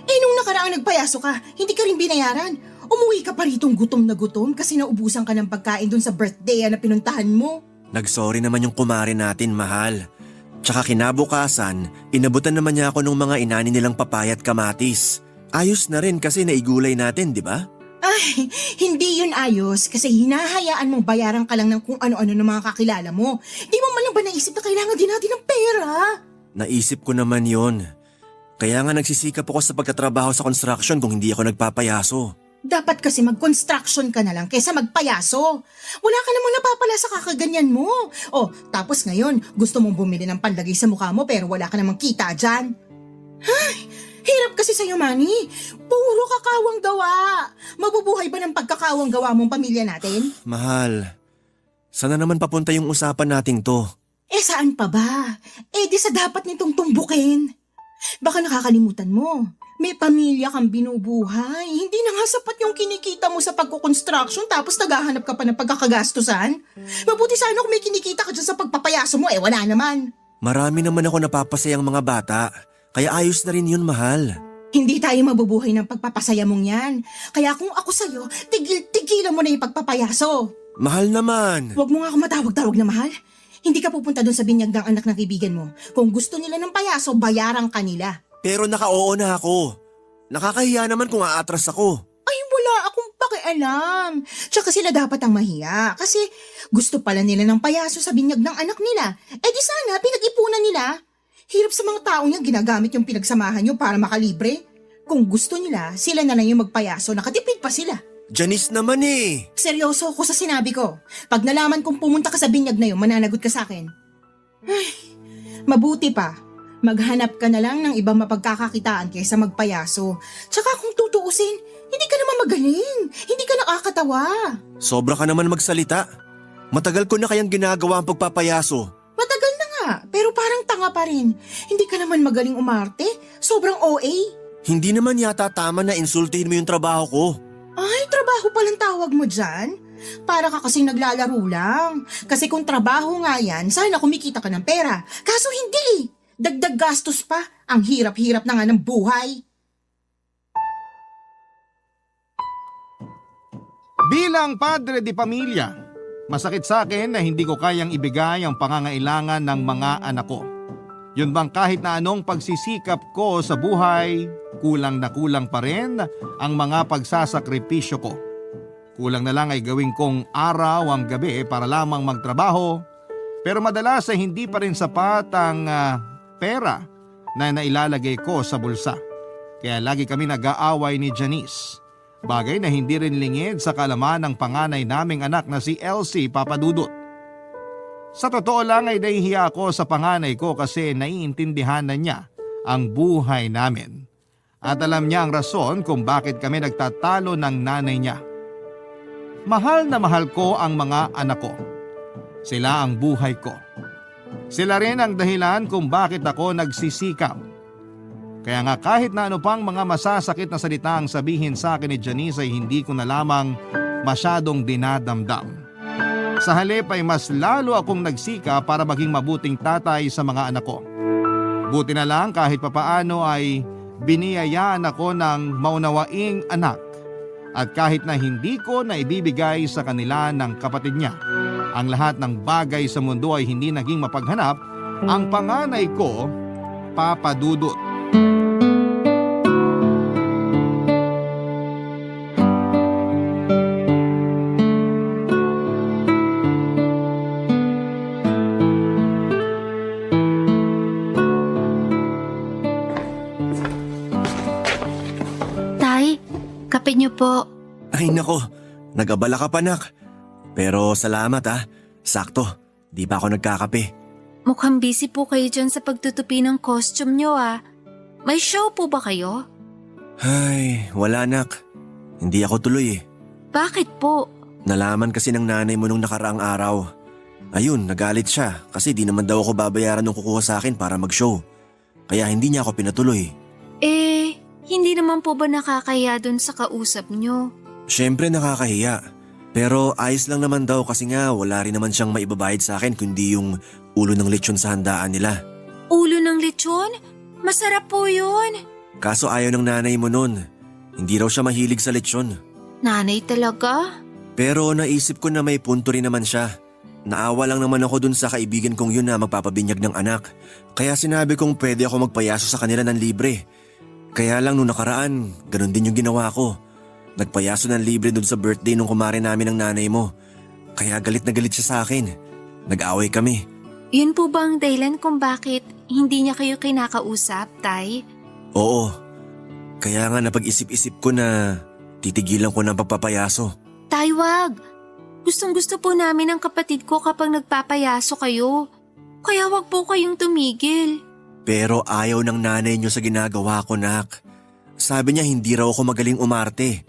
Nung nakaraang nagpayaso ka, hindi ka rin binayaran. Umuwi ka pa ritong gutom na gutom kasi naubusan ka ng pagkain dun sa birthday na pinuntahan mo. Nagsorry naman yung kumare natin, mahal. Tsaka kinabukasan, inabutan naman niya ako ng mga inani nilang papaya at kamatis. Ayos na rin kasi naigulay natin, di ba? Ay, hindi yun ayos kasi hinahayaan mong bayaran ka lang ng kung ano-ano ng mga kakilala mo. Di mo man lang ba naisip na kailangan din natin ng pera? Naisip ko naman yon. Kaya nga nagsisikap ako sa pagtatrabaho sa construction kung hindi ako nagpapayaso. Dapat kasi mag-construction ka na lang kaysa magpayaso. Wala ka namang napapala sa kakaganyan mo. Oh, tapos ngayon, gusto mong bumili ng panlagay sa mukha mo pero wala ka namang kita dyan. Ay, hirap kasi sa'yo, Manny. Puro kakawang gawa. Mabubuhay ba ng pagkakawang gawa mong pamilya natin? Mahal, sana naman papunta yung usapan nating to. Eh saan pa ba? Eh di sa dapat nitong tumbukin. Baka nakakalimutan mo. May pamilya kang binubuhay. Hindi na nga sapat yung kinikita mo sa pagkukonstruction tapos naghahanap ka pa ng pagkakagastusan. Mabuti sana kung may kinikita ka dyan sa pagpapayaso mo, wala naman. Marami naman ako napapasayang mga bata, kaya ayos na rin yun, mahal. Hindi tayo mabubuhay ng pagpapasaya mong yan. Kaya kung ako sa'yo, tigilan mo na yung pagpapayaso. Mahal naman. Huwag mo nga ako matawag-tawag na mahal. Hindi ka pupunta doon sa binyag ng anak ng kaibigan mo. Kung gusto nila ng payaso, bayaran ka nila. Pero naka-oo na ako. Nakakahiya naman kung aatras ako. Ay, wala akong pakialam. Tsaka sila dapat ang mahiya. Kasi gusto pala nila ng payaso sa binyag ng anak nila. Eh di sana, pinag-ipunan nila. Hirap sa mga taong yan, ginagamit yung pinagsamahan nyo para makalibre. Kung gusto nila, sila na lang yung magpayaso, nakatipid pa sila. Janice naman eh. Seryoso ako sa sinabi ko. Pag nalaman kong pumunta ka sa binyag na yun, mananagot ka sa akin. Ay, mabuti pa. Maghanap ka na lang ng ibang mapagkakakitaan kaysa magpayaso. Tsaka kung tutuusin, hindi ka naman magaling. Hindi ka nakakatawa. Sobra ka naman magsalita. Matagal ko na kayang ginagawa ang pagpapayaso. Matagal na nga, pero parang tanga pa rin. Hindi ka naman magaling umarte. Sobrang OA. Hindi naman yata tama na insultihin mo yung trabaho ko. Ay, trabaho palang tawag mo dyan? Para ka kasing naglalaro lang. Kasi kung trabaho nga yan, sana kumikita ka ng pera. Kaso hindi. Dagdag gastos pa. Ang hirap-hirap na nga ng buhay. Bilang padre di pamilya, masakit sa akin na hindi ko kayang ibigay ang pangangailangan ng mga anak ko. Yun bang kahit na anong pagsisikap ko sa buhay, kulang na kulang pa rin ang mga pagsasakripisyo ko. Kulang na lang ay gawin kong araw ang gabi para lamang magtrabaho, pero madalas ay hindi pa rin sapat ang pera na nailalagay ko sa bulsa. Kaya lagi kami nag-aaway ni Janice. Bagay na hindi rin lingid sa kalaman ng panganay naming anak na si Elsie Papadudut. Sa totoo lang ay nahihiya ako sa panganay ko kasi naiintindihan na niya ang buhay namin. At alam niya ang rason kung bakit kami nagtatalo ng nanay niya. Mahal na mahal ko ang mga anak ko. Sila ang buhay ko. Sila rin ang dahilan kung bakit ako nagsisikap. Kaya nga kahit na ano pang mga masasakit na salita ang sabihin sa akin ni Janice ay hindi ko na lamang masyadong dinadamdam. Sa halip ay mas lalo akong nagsika para maging mabuting tatay sa mga anak ko. Buti na lang kahit papaano ay biniyayaan ako ng maunawaing anak. At kahit na hindi ko na ibibigay sa kanila ng kapatid niya, ang lahat ng bagay sa mundo ay hindi naging mapaghanap, ang panganay ko, Papa Dudut. Tay, kape niyo po. Ay nako, nag-abala ka pa nak. Pero salamat sakto, di pa ako nagkakape. Mukhang busy po kayo dyan sa pagtutupi ng costume niyo May show po ba kayo? Ay, wala nak. Hindi ako tuloy Bakit po? Nalaman kasi ng nanay mo nung nakaraang araw. Ayun, nagalit siya kasi di naman daw ako babayaran ng kukuha sa akin para mag-show. Kaya hindi niya ako pinatuloy. Hindi naman po ba nakakahiya dun sa kausap niyo? Siyempre nakakahiya. Pero ayos lang naman daw kasi nga wala rin naman siyang maibabayad sa akin kundi yung ulo ng lechon sa handaan nila. Ulo ng lechon? Masarap po yun. Kaso ayaw ng nanay mo nun. Hindi raw siya mahilig sa lechon. Nanay talaga? Pero naisip ko na may punto rin naman siya. Naawa lang naman ako dun sa kaibigan kong yun na magpapabinyag ng anak. Kaya sinabi kong pwede ako magpayaso sa kanila ng libre. Kaya lang nung nakaraan, ganun din yung ginawa ko. Nagpayaso ng libre dun sa birthday nung kumare namin ng nanay mo. Kaya galit na galit siya sa akin. Nag-away kami. Yun po ba ang dahilan kung bakit hindi niya kayo kinakausap, Tay? Oo. Kaya nga napag-isip-isip ko na titigilan ko ng pagpapayaso. Tay, wag! Gustong-gusto po namin ang kapatid ko kapag nagpapayaso kayo. Kaya wag po kayong tumigil. Pero ayaw ng nanay niyo sa ginagawa ko, nak. Sabi niya hindi raw ako magaling umarte.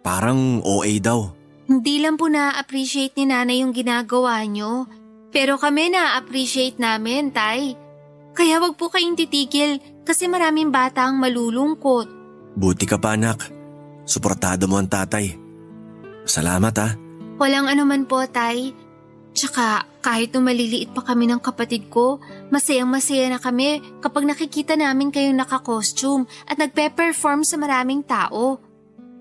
Parang OA daw. Hindi lang po na-appreciate ni nanay yung ginagawa niyo. Pero kami na-appreciate namin, Tay. Kaya wag po kayong titigil kasi maraming bata ang malulungkot. Buti ka pa, anak. Suportado mo ang tatay. Salamat, ha. Walang anuman po, Tay. Tsaka kahit nung maliliit pa kami ng kapatid ko, masayang-masaya na kami kapag nakikita namin kayong naka-costume at nagpe-perform sa maraming tao.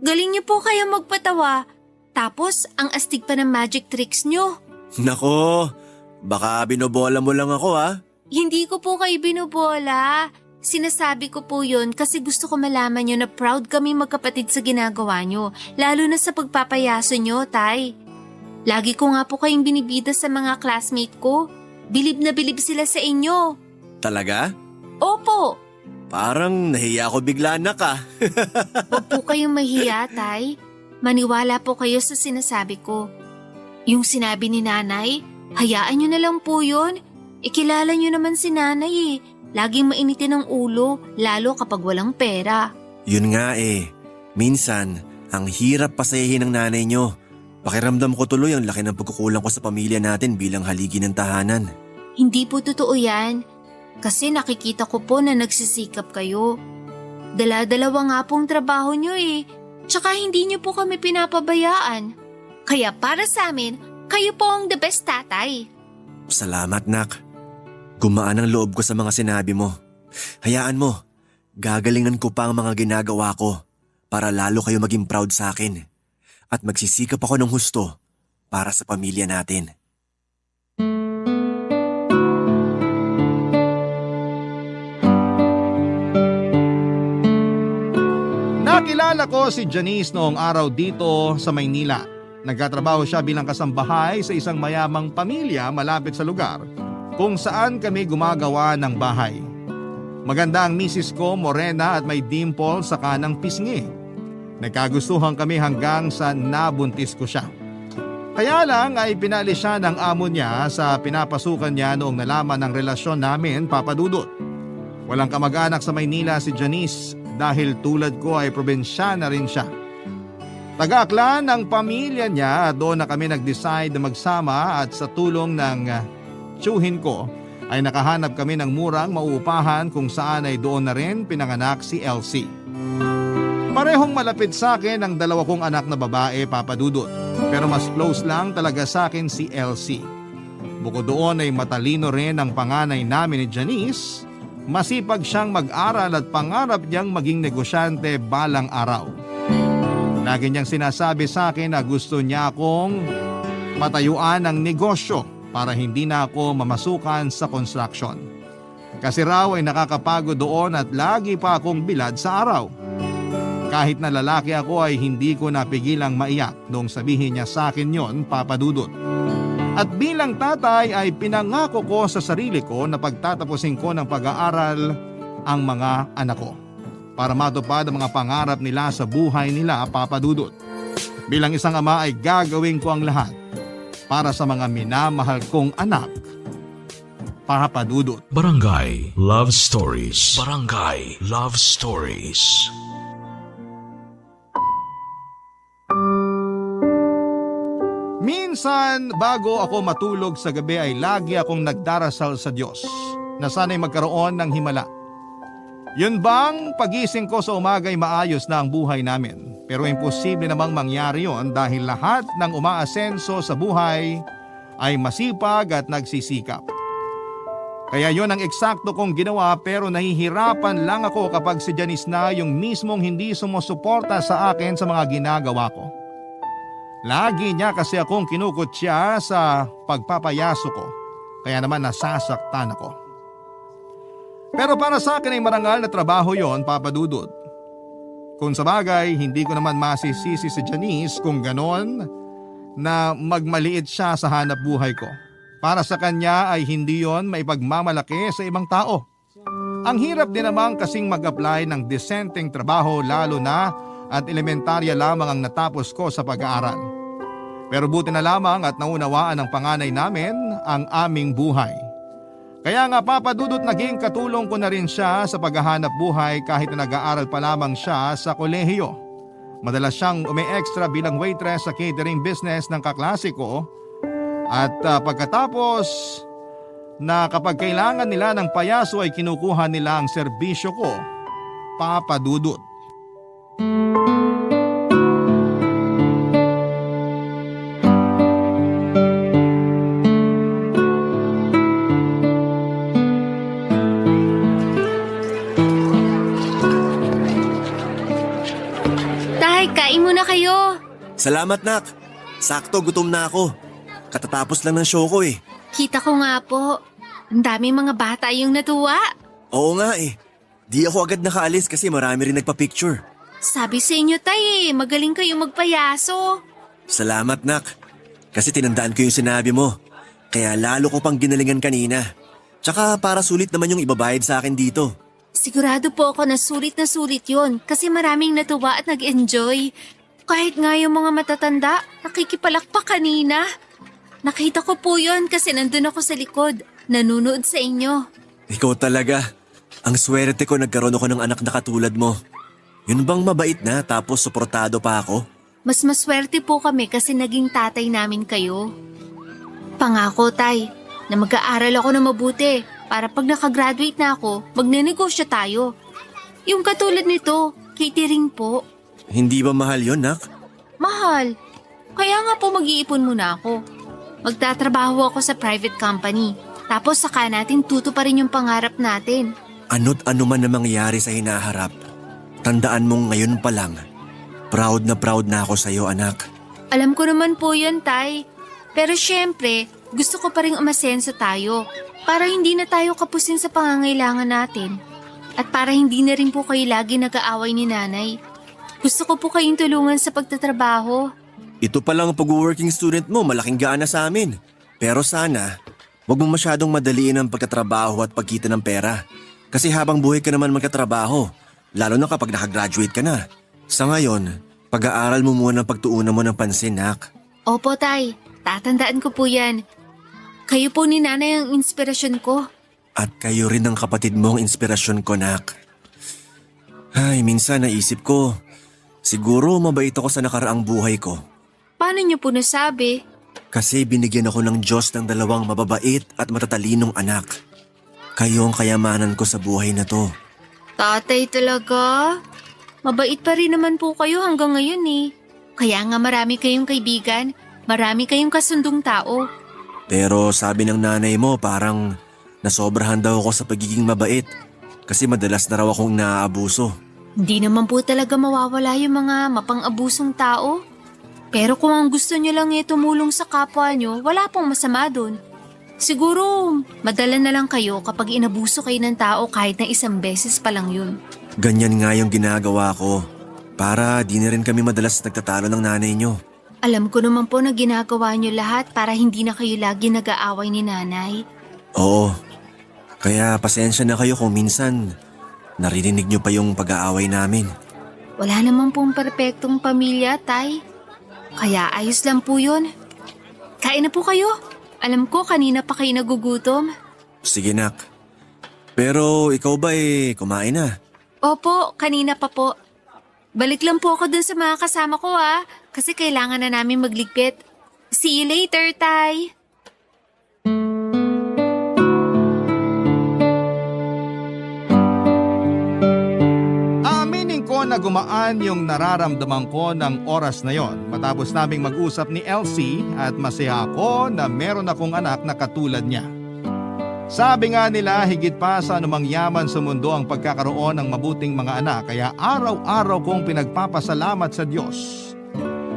Galing niyo po kaya magpatawa. Tapos ang astig pa ng magic tricks niyo. Nako, baka binobola mo lang ako, ha. Hindi ko po kayo binubola. Sinasabi ko po yun kasi gusto ko malaman nyo na proud kami magkapatid sa ginagawa nyo, lalo na sa pagpapayaso nyo, Tay. Lagi ko nga po kayong binibida sa mga classmate ko. Bilib na bilib sila sa inyo. Talaga? Opo. Parang nahiya ako bigla, anak, ha. Huwag po kayong mahiya, Tay. Maniwala po kayo sa sinasabi ko. Yung sinabi ni nanay, hayaan nyo na lang po yun. Ikilala nyo naman si nanay eh. Laging mainitin ang ulo, lalo kapag walang pera. Yun nga eh. Minsan, ang hirap pasayahin ng nanay nyo. Pakiramdam ko tuloy ang laki ng pagkukulang ko sa pamilya natin bilang haligi ng tahanan. Hindi po totoo yan. Kasi nakikita ko po na nagsisikap kayo. Dala-dalawa nga pong trabaho nyo eh. Tsaka hindi nyo po kami pinapabayaan. Kaya para sa amin, kayo po ang the best tatay. Salamat, nak. Gumaan ang loob ko sa mga sinabi mo. Hayaan mo, gagalingan ko pa ang mga ginagawa ko para lalo kayo maging proud sa akin. At magsisikap ako ng husto para sa pamilya natin. Nakilala ko si Janice noong araw dito sa Maynila. Nagkatrabaho siya bilang kasambahay sa isang mayamang pamilya malapit sa lugar kung saan kami gumagawa ng bahay. Maganda ang misis ko, morena at may dimple sa kanang pisngi. Nagkagustuhan kami hanggang sa nabuntis ko siya. Kaya lang ay pinalis siya ng amo niya sa pinapasukan niya noong nalaman ng relasyon namin, Papa Dudut. Walang kamag-anak sa Maynila si Janice dahil tulad ko ay probinsyana rin siya. Taga-Aklan ng pamilya niya at doon na kami nag-decide na magsama at sa tulong ng tiyuhin ko ay nakahanap kami ng murang mauupahan kung saan ay doon na rin pinanganak si Elsie. Parehong malapit sa akin ang dalawa kong anak na babae, Papa Dudut. Pero mas close lang talaga sa akin si Elsie. Bukod doon ay matalino rin ang panganay namin ni Janice. Masipag siyang mag-aral at pangarap niyang maging negosyante balang araw. Lagi niyang sinasabi sa akin na gusto niya akong matayuan ng negosyo para hindi na ako mamasukan sa construction. Kasi raw ay nakakapagod doon at lagi pa akong bilad sa araw. Kahit na lalaki ako ay hindi ko napigilang maiyak noong sabihin niya sa akin yon, Papa Dudut. At bilang tatay ay pinangako ko sa sarili ko na pagtatapusin ko ng pag-aaral ang mga anak ko para matupad ang mga pangarap nila sa buhay nila, Papa Dudut. Bilang isang ama ay gagawin ko ang lahat para sa mga minamahal kong anak, Papa Dudut. Barangay Love Stories. Barangay Love Stories. Minsan, bago ako matulog sa gabi ay lagi akong nagdarasal sa Diyos na sana'y magkaroon ng himala. Yun bang pagising ko sa umaga ay maayos na ang buhay namin? Pero imposible namang mangyari yon dahil lahat ng umaasenso sa buhay ay masipag at nagsisikap. Kaya yon ang eksakto kong ginawa pero nahihirapan lang ako kapag si Janice na yung mismong hindi sumusuporta sa akin sa mga ginagawa ko. Lagi niya kasi akong kinukutya sa pagpapayaso ko, kaya naman nasasaktan ako. Pero para sa akin ay marangal na trabaho yon, Papa Dudut. Kung sa bagay, hindi ko naman masisisi si Janice kung ganon na magmaliit siya sa hanap buhay ko. Para sa kanya ay hindi yon maipagmamalaki sa ibang tao. Ang hirap din naman kasing mag-apply ng disenteng trabaho lalo na at elementarya lamang ang natapos ko sa pag-aaral. Pero buti na lamang at naunawaan ng panganay namin ang aming buhay. Kaya nga Papa Dudut, naging katulong ko na rin siya sa paghahanap buhay kahit na nag-aaral pa lamang siya sa kolehiyo. Madalas siyang umi-extra bilang waitress sa catering business ng kaklase ko. At pagkatapos na kapag kailangan nila ng payaso ay kinukuha nila ang serbisyo ko, Papa Dudut. Tay, kain muna kayo. Salamat, Nak. Sakto, gutom na ako. Katatapos lang ng show ko eh. Kita ko nga po. Ang daming mga bata yung natuwa. Oo nga eh. Di ako agad nakaalis kasi marami rin nagpa-picture. Sabi sa inyo, tay, magaling kayo magpayaso. Salamat, Nak. Kasi tinandaan ko yung sinabi mo. Kaya lalo ko pang ginalingan kanina. Tsaka para sulit naman yung ibabayad sa akin dito. Sigurado po ako na sulit yon kasi maraming natuwa at nag-enjoy. Kahit nga yung mga matatanda, nakikipalakpak kanina. Nakita ko po yon kasi nandun ako sa likod, nanunood sa inyo. Ikaw talaga. Ang swerte ko nagkaroon ako ng anak na katulad mo. Yun bang mabait na tapos suportado pa ako? Mas maswerte po kami kasi naging tatay namin kayo. Pangako, tay, na mag-aaral ako na mabuti para pag nakagraduate na ako, magnenegosyo tayo. Yung katulad nito, catering po. Hindi ba mahal yun, Nak? Mahal. Kaya nga po mag-iipon muna ako. Magtatrabaho ako sa private company. Tapos saka natin tutuparin yung pangarap natin. Ano't ano man na mangyari sa hinaharap, tandaan mong ngayon pa lang, proud na ako sa'yo, anak. Alam ko naman po yun, tay. Pero syempre, gusto ko pa rin umasenso tayo para hindi na tayo kapusin sa pangangailangan natin. At para hindi na rin po kayo lagi nag-aaway ni nanay. Gusto ko po kayong tulungan sa pagtatrabaho. Ito pa lang ang pag-working student mo, malaking gaana sa amin. Pero sana, wag mo masyadong madaliin ang pagtatrabaho at pagkita ng pera. Kasi habang buhay ka naman magkatrabaho, lalo na kapag nakagraduate ka na. Sa ngayon, pag-aaral mo muna ang pagtuunan mo ng pansin, Nak. Opo, tay. Tatandaan ko po yan. Kayo po ni nanay ang inspirasyon ko. At kayo rin ang kapatid mo ang inspirasyon ko, Nak. Ay, minsan naisip ko, siguro mabait ako sa nakaraang buhay ko. Paano niyo po nasabi? Kasi binigyan ako ng Diyos ng dalawang mababait at matatalinong anak. Kayo ang kayamanan ko sa buhay na to. Tatay talaga? Mabait pa rin naman po kayo hanggang ngayon eh. Kaya nga marami kayong kaibigan, marami kayong kasundong tao. Pero sabi ng nanay mo parang nasobrahan daw ako sa pagiging mabait kasi madalas na raw akong naaabuso. Hindi naman po talaga mawawala yung mga mapang-abusong tao. Pero kung ang gusto nyo lang tumulong sa kapwa nyo, wala pong masama dun. Siguro, madala na lang kayo kapag inabuso kayo ng tao kahit na isang beses pa lang yun. Ganyan nga yung ginagawa ko para di na rin kami madalas nagtatalo ng nanay nyo. Alam ko naman po na ginagawa nyo lahat para hindi na kayo lagi nag-aaway ni nanay. Oo, kaya pasensya na kayo kung minsan naririnig nyo pa yung pag-aaway namin. Wala naman pong perpektong pamilya, tay. Kaya ayos lang po yun. Kain na po kayo. Alam ko kanina pa kayo nagugutom. Sige, Nak. Pero ikaw ba kumain na? Opo, kanina pa po. Balik lang po ako dun sa mga kasama ko kasi kailangan na namin magligpit. See you later, tay. Aminin ko na gumaan yung nararamdaman ko ng oras na yon matapos naming mag-usap ni Elsie at masaya ako na meron akong anak na katulad niya. Sabi nga nila higit pa sa anumang yaman sa mundo ang pagkakaroon ng mabuting mga anak kaya araw-araw kong pinagpapasalamat sa Diyos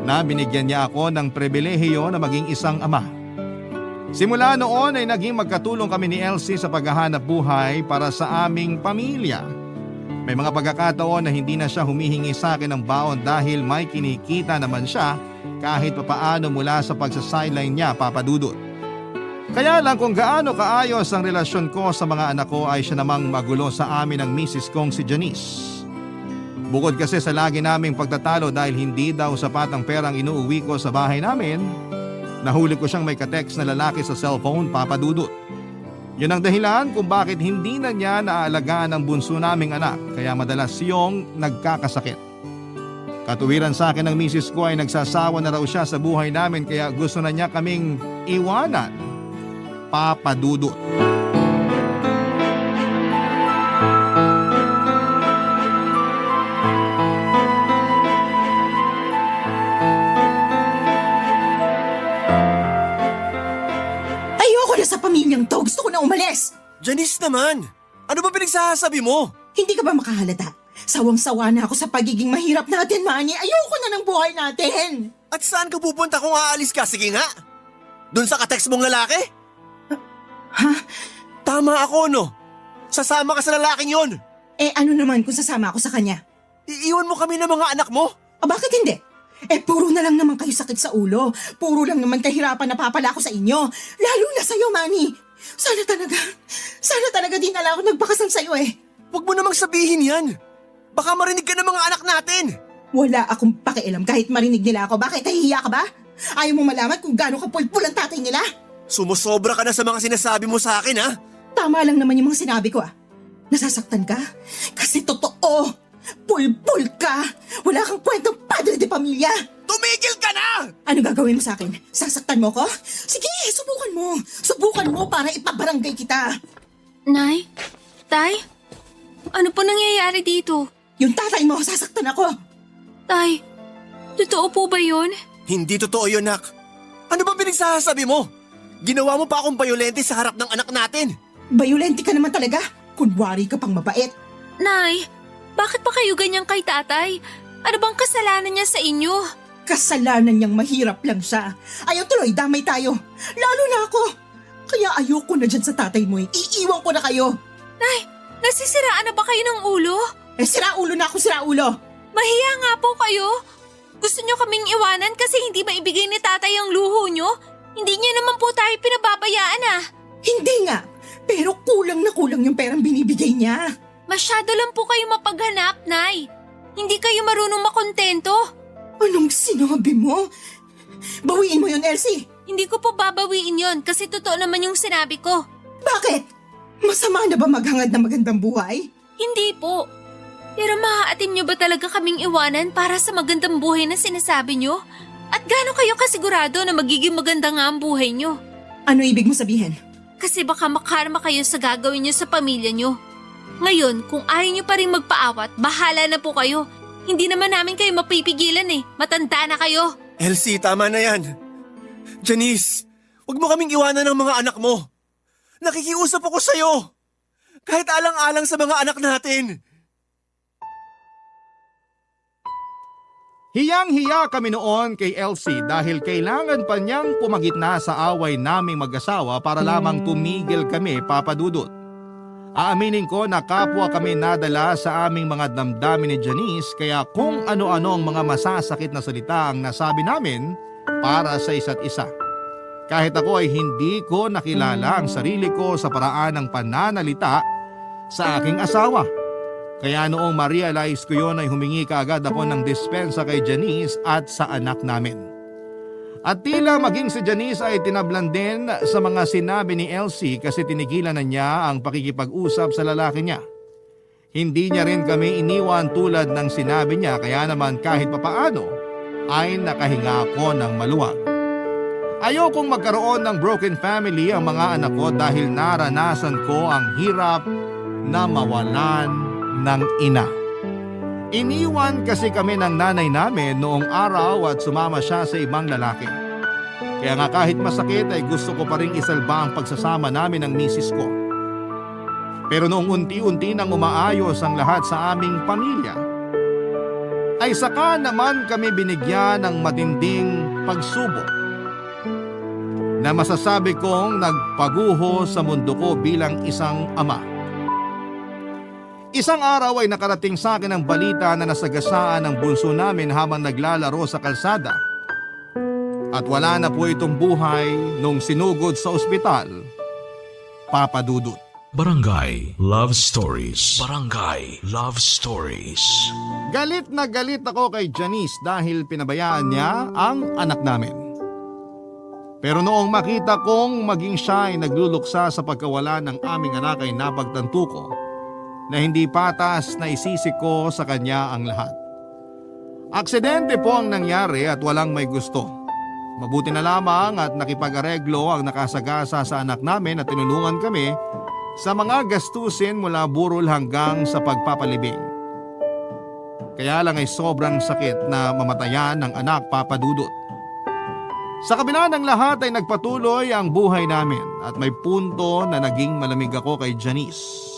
na binigyan niya ako ng pribilehiyo na maging isang ama. Simula noon ay naging magkatulong kami ni Elsie sa paghahanap buhay para sa aming pamilya. May mga pagkakataon na hindi na siya humihingi sa akin ng baon dahil may kinikita naman siya kahit papaano mula sa pagsa-sideline niya, Papa Dudut. Kaya lang kung gaano kaayos ang relasyon ko sa mga anak ko ay siya namang magulo sa amin ng misis kong si Janice. Bukod kasi sa lagi naming pagtatalo dahil hindi daw sapat ang perang inuuwi ko sa bahay namin, nahuli ko siyang may ka-text na lalaki sa cellphone, Papa Dudut. Yun ang dahilan kung bakit hindi na niya naaalagaan ang bunso naming anak kaya madalas siyong nagkakasakit. Katuwiran sa akin ng misis ko ay nagsasawa na raw siya sa buhay namin kaya gusto na niya kaming iwanan, Papa Dudut. Ayoko na sa pamilyang to. Gusto ko na umalis. Janice naman, ano ba pinagsasabi mo? Hindi ka ba makahalata? Sawang-sawa na ako sa pagiging mahirap natin, Manny. Ayoko na ng buhay natin. At saan ka pupunta kung aalis ka? Sige nga. Doon sa ka-text mong lalaki? Ha? Tama ako, no? Sasama ka sa lalaking yon. Eh ano naman kung sasama ako sa kanya? Iiwan mo kami ng mga anak mo? Bakit hindi? Eh puro na lang naman kayo sakit sa ulo. Puro lang naman kahirapan na papala ko sa inyo. Lalo na sa'yo, Manny. Sana talaga din na lang ako nagpakasal sa'yo eh. Huwag mo namang sabihin yan. Baka marinig ka ng mga anak natin. Wala akong pakialam kahit marinig nila ako. Bakit nahihiya ka ba? Ayaw mo malaman kung gaano kapulpul ang tatay nila? Sumusobra ka na sa mga sinasabi mo sa akin, ha? Tama lang naman yung mga sinabi ko ah. Nasasaktan ka? Kasi totoo. Pulpul ka. Wala kang kwentang padre de pamilya. Tumigil ka na! Ano gagawin mo sa akin? Sasaktan mo ko? Sige, subukan mo. Subukan mo para ipabarangay kita. Nay? Tay? Ano po nangyayari dito? Yung tatay mo, sasaktan ako. Tay, totoo po ba yun? Hindi totoo yun, Nak. Ano ba pinagsasabi mo? Ginawa mo pa akong bayolente sa harap ng anak natin. Bayolente ka naman talaga. Kunwari ka pang mabait. Nay, bakit pa kayo ganyan kay tatay? Ano bang kasalanan niya sa inyo? Kasalanan niyang mahirap lang siya. Ayaw tuloy, damay tayo. Lalo na ako. Kaya ayoko na dyan sa tatay mo eh. Iiwan ko na kayo. Nay, nasisiraan na ba kayo ng ulo? Eh siraulo na ako, siraulo. Mahiya nga po kayo. Gusto niyo kaming iwanan kasi hindi maibigay ni tatay ang luho niyo? Hindi niya naman po tayo pinababayaan ah. Hindi nga. Pero kulang na kulang yung perang binibigay niya. Masyado lang po kayo mapaghanap, Nay. Hindi kayo marunong makontento. Anong sinabi mo? Bawiin mo yun, Elsie. Hindi ko po babawiin yon kasi totoo naman yung sinabi ko. Bakit? Masama na ba maghangad ng magandang buhay? Hindi po. Pero maaatim niyo ba talaga kaming iwanan para sa magandang buhay na sinasabi niyo? At gaano kayo kasigurado na magiging maganda nga ang buhay niyo? Ano ibig mo sabihin? Kasi baka makarma kayo sa gagawin niyo sa pamilya niyo. Ngayon, kung ayaw niyo pa rin magpaawat, bahala na po kayo. Hindi naman namin kayo mapipigilan eh. Matanda na kayo. Elsie, tama na yan. Janice, huwag mo kaming iwanan ng mga anak mo. Nakikiusap ako sa'yo. Kahit alang-alang sa mga anak natin. Hiyang-hiya kami noon kay Elsie dahil kailangan pa niyang pumagitna sa away naming mag-asawa para lamang tumigil kami, Papa Dudut. Aaminin ko na kapwa kami nadala sa aming mga damdamin ni Janice kaya kung ano-ano ang mga masasakit na salita ang nasabi namin para sa isa't isa. Kahit ako ay hindi ko nakilala ang sarili ko sa paraan ng pananalita sa aking asawa. Kaya noong ma-realize ko yun ay humingi kaagad ako ng dispensa kay Janice at sa anak namin. At tila maging si Janice ay tinablan din sa mga sinabi ni Elsie kasi tinigilan na niya ang pakikipag-usap sa lalaki niya. Hindi niya rin kami iniwan tulad ng sinabi niya kaya naman kahit papaano ay nakahinga ako ng maluwag. Ayokong magkaroon ng broken family ang mga anak ko dahil naranasan ko ang hirap na mawalan ng ina. Iniwan kasi kami ng nanay namin noong araw at sumama siya sa ibang lalaki. Kaya nga kahit masakit ay gusto ko pa rin isalba ang pagsasama namin ng misis ko. Pero noong unti-unti nang umaayos ang lahat sa aming pamilya, ay saka naman kami binigyan ng matinding pagsubok na masasabi kong nagpaguho sa mundo ko bilang isang ama. Isang araw ay nakarating sa akin ang balita na nasagasaan ang bunso namin habang naglalaro sa kalsada. At wala na po itong buhay nung sinugod sa ospital. Papa Dudut. Barangay Love Stories. Barangay Love Stories. Galit na galit ako kay Janice dahil pinabayaan niya ang anak namin. Pero noong makita kong maging siya ay nagluluksa sa pagkawala ng aming anak ay napagtanto ko na hindi patas na isisi ko sa kanya ang lahat. Aksidente po ang nangyari at walang may gusto. Mabuti na lamang at nakipag-areglo ang nakasagasa sa anak namin at tinulungan kami sa mga gastusin mula burol hanggang sa pagpapalibing. Kaya lang ay sobrang sakit na mamatayan ng anak, Papa Dudut. Sa kabila ng lahat ay nagpatuloy ang buhay namin at may punto na naging malamig ako kay Janice.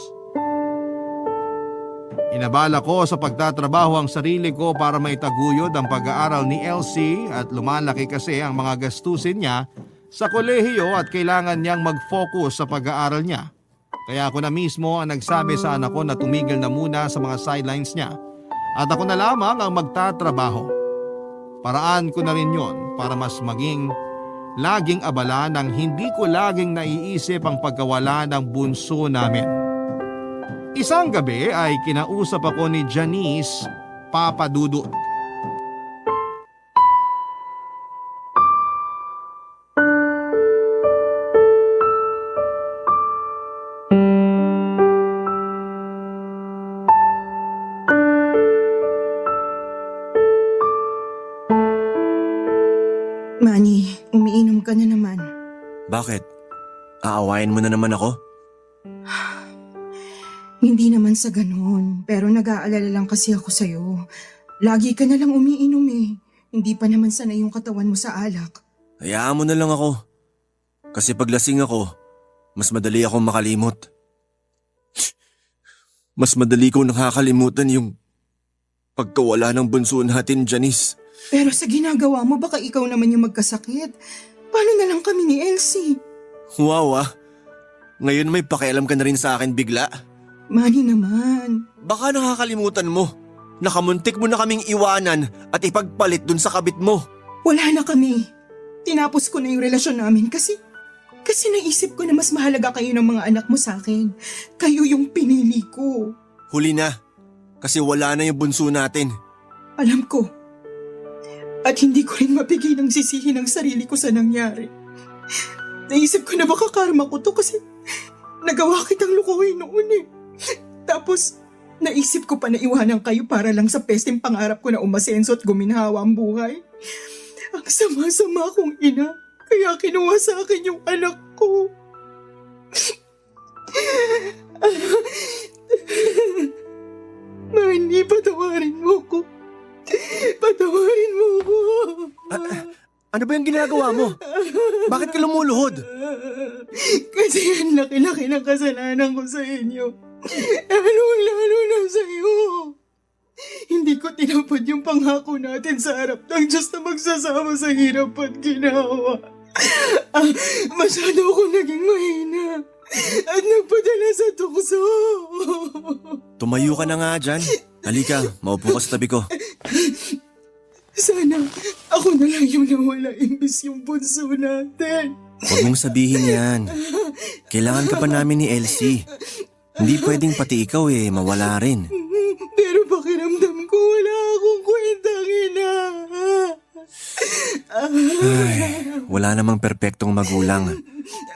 Inabala ko sa pagtatrabaho ang sarili ko para maitaguyod ang pag-aaral ni Elsie at lumalaki kasi ang mga gastusin niya sa kolehiyo at kailangan niyang mag-focus sa pag-aaral niya. Kaya ako na mismo ang nagsabi sa anak ko na tumigil na muna sa mga sidelines niya at ako na lamang ang magtatrabaho. Paraan ko na rin yon para mas maging laging abala nang hindi ko laging naiisip ang pagkawala ng bunso namin. Isang gabi ay kinausap ako ni Janice, Papa Dudut. Manny, umiinom ka na naman. Bakit? Aawayin mo na naman ako? Hindi naman sa ganun, pero nag-aalala lang kasi ako sa'yo. Lagi ka na lang umiinom eh. Hindi pa naman sanay yung katawan mo sa alak. Hayaan mo na lang ako. Kasi paglasing ako, mas madali akong makalimot. Mas madali kong nakakalimutan yung pagkawala ng bunso natin, Janice. Pero sa ginagawa mo, baka ikaw naman yung magkasakit. Paano na lang kami ni Elsie? Wow ah. Ngayon may pakialam ka na rin sa akin bigla. Manny naman. Baka nakakalimutan mo. Nakamuntik mo na kaming iwanan at ipagpalit dun sa kabit mo. Wala na kami. Tinapos ko na yung relasyon namin kasi naisip ko na mas mahalaga kayo ng mga anak mo sa akin. Kayo yung pinili ko. Huli na. Kasi wala na yung bunso natin. Alam ko. At hindi ko rin mapigil ang sisihin ang sarili ko sa nangyari. Naisip ko na baka karma ko to kasi nagawa kitang lukuhin noon eh. Tapos, naisip ko pa na iwanan kayo para lang sa pesteng pangarap ko na umasenso at guminhawa ang buhay. Ang sama-sama kong ina, kaya kinuha sa akin yung anak ko. Manny, patawarin mo ko. Patawarin mo ko. Ano ba yung ginagawa mo? Bakit ka lumuluhod? Kasi ang laki-laki ng kasalanan ko sa inyo. Lalo na sa iyo. Hindi ko tinapod yung pangako natin sa harap ng Diyos na magsasama sa hirap at ginawa. Masyado ako naging mahina at nagpadala sa tukso. Tumayo ka na nga dyan. Halika, maupo ka sa tabi ko. Sana ako na lang yung nawala imbis yung bunso natin. Huwag mong sabihin yan. Kailangan ka pa namin ni Elsie. Hindi pwedeng pati ikaw mawala rin. Pero pakiramdam ko wala akong kwentang ina. Ay, wala namang perpektong magulang.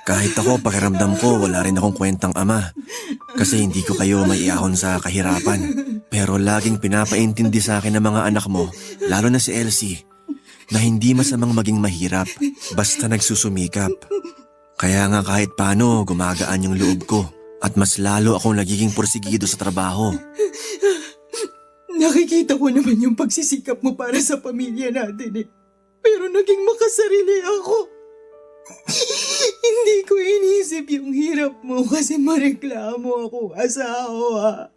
Kahit ako, pakiramdam ko, wala rin akong kwentang ama. Kasi hindi ko kayo maiahon sa kahirapan. Pero laging pinapaintindi sa akin ng mga anak mo, lalo na si Elsie, na hindi masamang maging mahirap, basta nagsusumikap. Kaya nga kahit paano, gumagaan yung loob ko. At mas lalo akong nagiging porsigido sa trabaho. Nakikita ko naman yung pagsisikap mo para sa pamilya natin eh. Pero naging makasarili ako. Hindi ko inisip yung hirap mo kasi mareklamo ako asawa.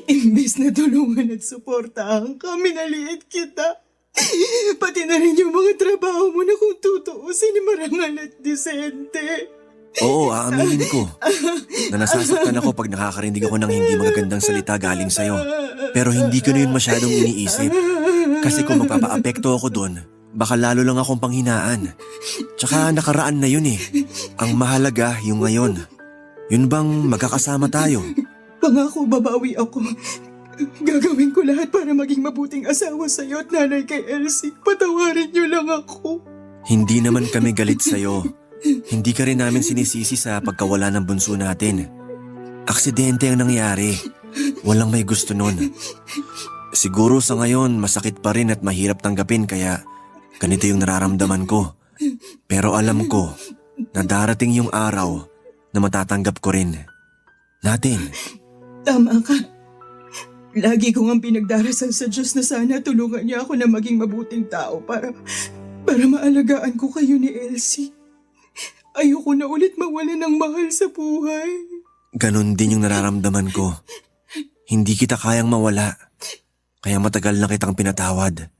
Imbes na tulungan at suportahan ka, minaliit kita. Pati na rin yung mga trabaho mo na kung tutuusin marangal at disente. Oo, aaminin ko na nasasaktan ako pag nakakarinig ako ng hindi magagandang salita galing sa'yo. Pero hindi ko na yun masyadong iniisip. Kasi kung magpapaapekto ako doon, baka lalo lang akong panghinaan. Tsaka nakaraan na yun eh. Ang mahalaga yung ngayon. Yun bang magkakasama tayo? Pangako, babawi ako. Gagawin ko lahat para maging mabuting asawa sa'yo at nanay kay Elsie. Patawarin niyo lang ako. Hindi naman kami galit sa'yo. Hindi ka rin namin sinisisi sa pagkawala ng bunso natin. Aksidente ang nangyari. Walang may gusto nun. Siguro sa ngayon masakit pa rin at mahirap tanggapin kaya ganito yung nararamdaman ko. Pero alam ko na darating yung araw na matatanggap ko rin. Natin. Tama ka. Lagi ko ang pinagdarasal sa Diyos na sana tulungan niya ako na maging mabuting tao para maalagaan ko kayo ni Elsie. Ayoko na ulit mawala ng mahal sa buhay. Ganon din yung nararamdaman ko. Hindi kita kayang mawala. Kaya matagal na kitang pinatawad.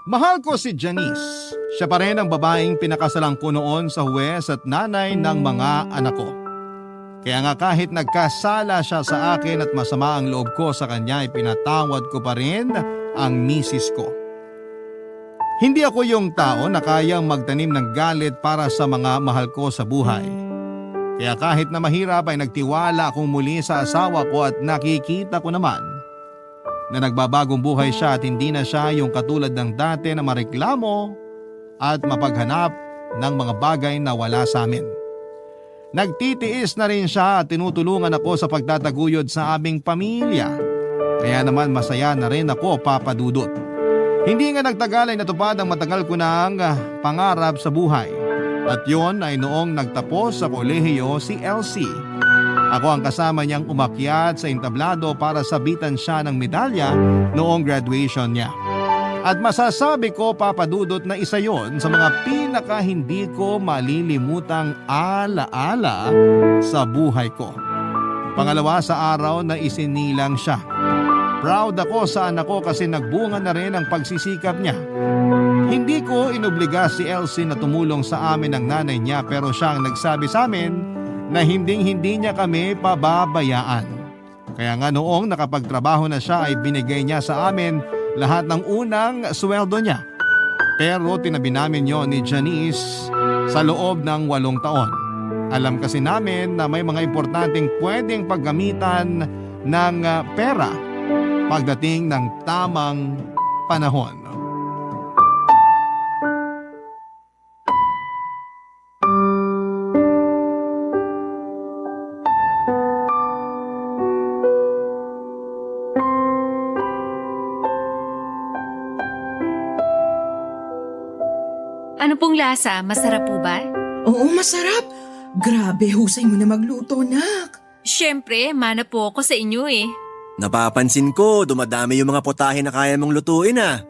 Mahal ko si Janice. Siya pa rin ang babaeng pinakasalang ko noon sa huwes at nanay ng mga anak ko. Kaya nga kahit nagkasala siya sa akin at masama ang loob ko sa kanya, ipinatawad ko pa rin ang misis ko. Hindi ako yung tao na kayang magtanim ng galit para sa mga mahal ko sa buhay. Kaya kahit na mahirap ay nagtiwala akong muli sa asawa ko at nakikita ko naman na nagbabagong buhay siya at hindi na siya yung katulad ng dati na mareklamo at mapaghanap ng mga bagay na wala sa amin. Nagtitiis na rin siya at tinutulungan ako sa pagtataguyod sa aming pamilya. Kaya naman masaya na rin ako, Papa Dudut. Hindi nga nagtagal ay natupad ang matagal ko ng pangarap sa buhay. At yon ay noong nagtapos sa kolehiyo si Elsie. Ako ang kasama niyang umakyat sa entablado para sabitan siya ng medalya noong graduation niya. At masasabi ko, Papa Dudut, na isa yon sa mga pinaka hindi ko malilimutang alaala sa buhay ko. Pangalawa sa araw na isinilang siya. Proud ako sa anak ko kasi nagbunga na rin ang pagsisikap niya. Hindi ko inobliga si Elsie na tumulong sa amin ng nanay niya pero siya ang nagsabi sa amin na hindi niya kami pababayaan. Kaya nga noong nakapagtrabaho na siya ay binigay niya sa amin lahat ng unang sweldo niya. Pero tinabi namin yon ni Janice sa loob ng 8 taon. Alam kasi namin na may mga importanteng pwedeng paggamitan ng pera pagdating ng tamang panahon. Ano pong lasa? Masarap po ba? Oo, masarap. Grabe, husay mo na magluto, nak. Siyempre, mana po ako sa inyo eh. Napapansin ko, dumadami yung mga putahe na kaya mong lutuin ah.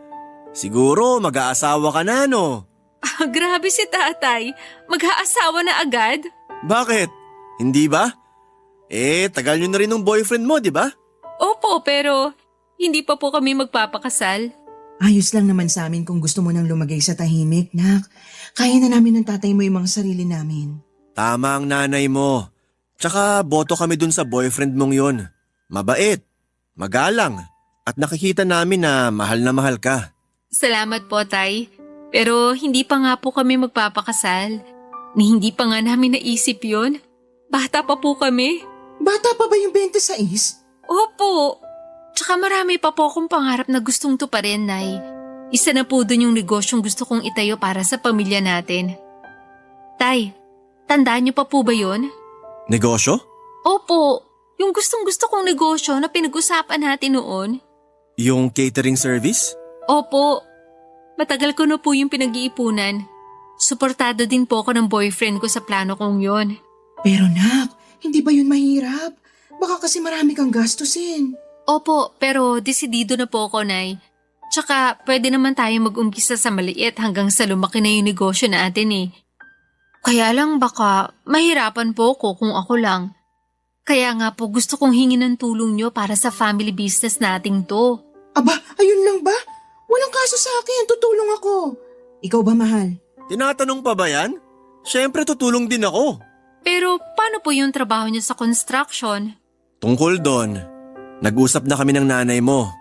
Siguro mag-aasawa ka na no? Grabe si tatay. Mag-aasawa na agad? Bakit? Hindi ba? Tagal nyo na rin ng boyfriend mo, di ba? Opo, pero hindi pa po kami magpapakasal. Ayos lang naman sa amin kung gusto mo nang lumagay sa tahimik, nak. Kaya na namin ng tatay mo yung mga sarili namin. Tama ang nanay mo. Tsaka boto kami dun sa boyfriend mong yun. Mabait, magalang, at nakikita namin na mahal ka. Salamat po, tay. Pero hindi pa nga po kami magpapakasal. Hindi pa nga namin naisip yon. Bata pa po kami. Bata pa ba yung 26? Opo. Tsaka marami pa po akong pangarap na gustong tuparin, Nay. Isa na po dun yung negosyong gusto kong itayo para sa pamilya natin. Tay, tandaan niyo pa po ba yun? Negosyo? Opo, yung gustong-gusto kong negosyo na pinag-usapan natin noon. Yung catering service? Opo, matagal ko na po yung pinag-iipunan. Suportado din po ako ng boyfriend ko sa plano kong yon. Pero nak, hindi ba yun mahirap? Baka kasi marami kang gastusin. Opo, pero desidido na po ako, Nay. Tsaka pwede naman tayo mag-umpisa sa maliit hanggang sa lumaki na yung negosyo natin eh. Kaya lang baka mahirapan po ako kung ako lang. Kaya nga po gusto kong hingin ng tulong nyo para sa family business nating to. Aba, ayun lang ba? Walang kaso sa akin, tutulong ako. Ikaw ba, mahal? Tinatanong pa ba yan? Siyempre tutulong din ako. Pero paano po yung trabaho niyo sa construction? Tungkol doon, nag-usap na kami ng nanay mo.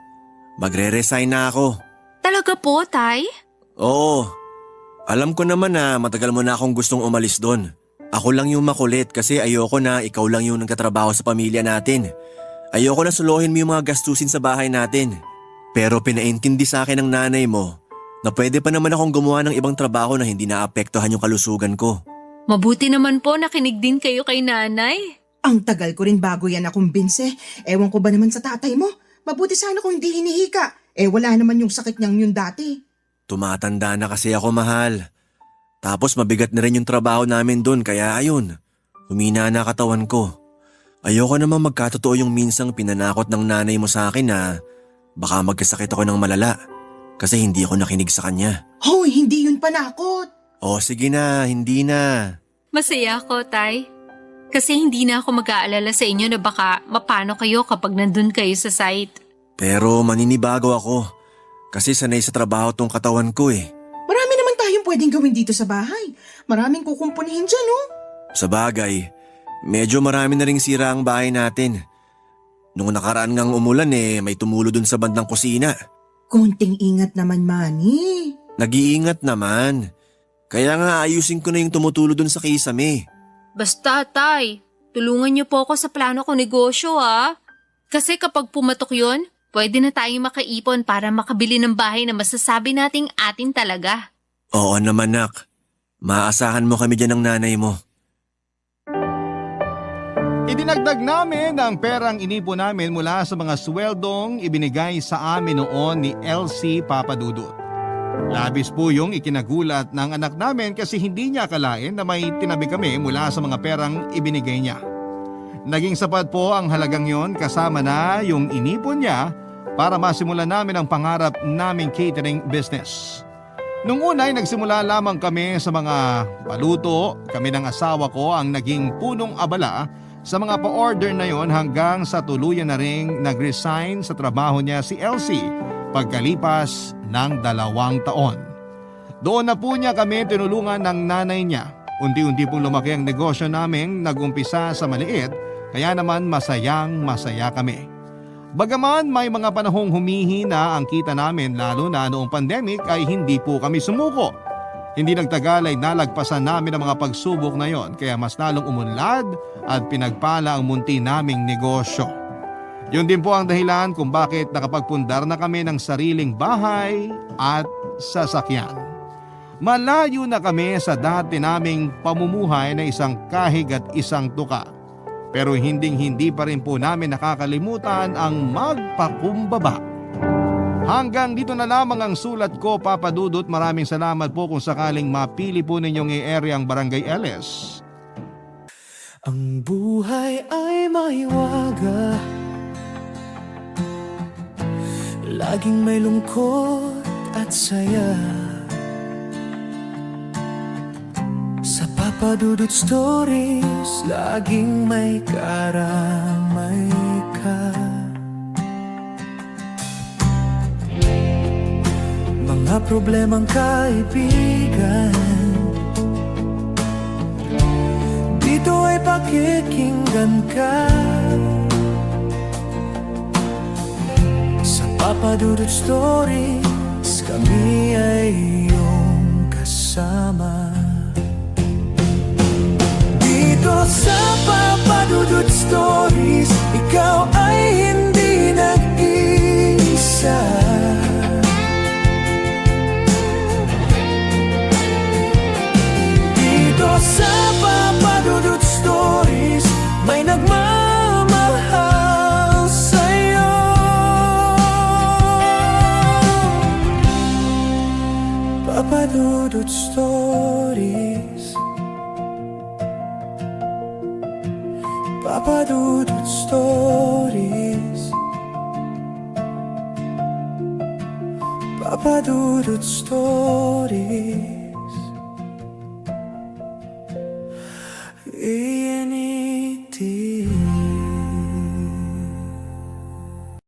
Magre-resign na ako. Talaga po, Tay? Oo. Alam ko naman na matagal mo na akong gustong umalis doon. Ako lang yung makulit kasi ayoko na ikaw lang yung nagkatrabaho sa pamilya natin. Ayoko na suluhin mo yung mga gastusin sa bahay natin. Pero pinaintindi sa akin ng nanay mo na pwede pa naman akong gumawa ng ibang trabaho na hindi naapektuhan yung kalusugan ko. Mabuti naman po nakinig din kayo kay nanay. Ang tagal ko rin bago yan nakumbinse. Ewan ko ba naman sa tatay mo? Mabuti sana kung hindi hinihika. Wala naman yung sakit niyang yun dati. Tumatanda na kasi ako, mahal. Tapos mabigat na rin yung trabaho namin doon kaya ayun, humina na katawan ko. Ayoko namang magkatotoo yung minsang pinanakot ng nanay mo sa akin na baka magkasakit ako ng malala kasi hindi ako nakinig sa kanya. Hoy, hindi yun panakot. O sige na, hindi na. Masaya ako, Tay. Kasi hindi na ako mag-aalala sa inyo na baka mapano kayo kapag nandun kayo sa site. Pero maninibago ako kasi sanay sa trabaho tong katawan ko eh. Marami naman tayong pwedeng gawin dito sa bahay. Maraming kukumpunihin dyan, oh. Sa bagay, medyo marami na ring sira ang bahay natin. Nung nakaraan ngang umulan may tumulo dun sa bandang kusina. Konting ingat naman, Manny. Nag-iingat naman. Kaya nga ayusin ko na yung tumutulo dun sa kisame. Basta, Tay, tulungan niyo po ako sa plano ko negosyo, ah. Kasi kapag pumatok yun, pwede na tayong makaipon para makabili ng bahay na masasabi nating atin talaga. Oo naman, nak. Maasahan mo kami dyan ng nanay mo. Idinagdag namin ang perang inipon namin mula sa mga sweldong ibinigay sa amin noon ni LC Papadudut. Labis po yung ikinagulat ng anak namin kasi hindi niya akalain na may tinabi kami mula sa mga perang ibinigay niya. Naging sapat po ang halagang yon kasama na yung inipon niya para masimulan namin ang pangarap naming catering business. Nung una ay nagsimula lamang kami sa mga paluto, kami ng asawa ko ang naging punong abala sa mga pa-order na yon hanggang sa tuluyan na ring nag-resign sa trabaho niya si Elsie pagkalipas ng 2 taon. Doon na po niya kami tinulungan ng nanay niya. Unti-unti pong lumaki ang negosyo namin, nag-umpisa sa maliit, kaya naman masaya kami. Bagaman may mga panahong humihina ang kita namin lalo na noong pandemic ay hindi po kami sumuko. Hindi nagtagal ay nalagpasan namin ang mga pagsubok na yon kaya mas lalong umunlad at pinagpala ang munti naming negosyo. Yun din po ang dahilan kung bakit nakapagpundar na kami ng sariling bahay at sasakyan. Malayo na kami sa dati naming pamumuhay na isang kahig at isang tuka. Pero hindi pa rin po namin nakakalimutan ang magpakumbaba. Hanggang dito na lamang ang sulat ko, Papa Dudut. Maraming salamat po kung sakaling mapili po ninyong i-area ang Barangay LS. Ang buhay ay maiwaga, laging may lungkot at saya. Sa Papa Dudut Stories, laging may karamay ka. Mga problemang kaibigan, dito ay pakikinggan ka. Sa Papa Dudut Stories, kami ay iyong kasama. Dito sa Papa Dudut Stories, ikaw ay hindi nag-iisa. Dito sa Papa Dudut Stories, may nagmamahal sa'yo. Papa Dudut Stories, Papa Dudut Stories, Papa Dudut Stories.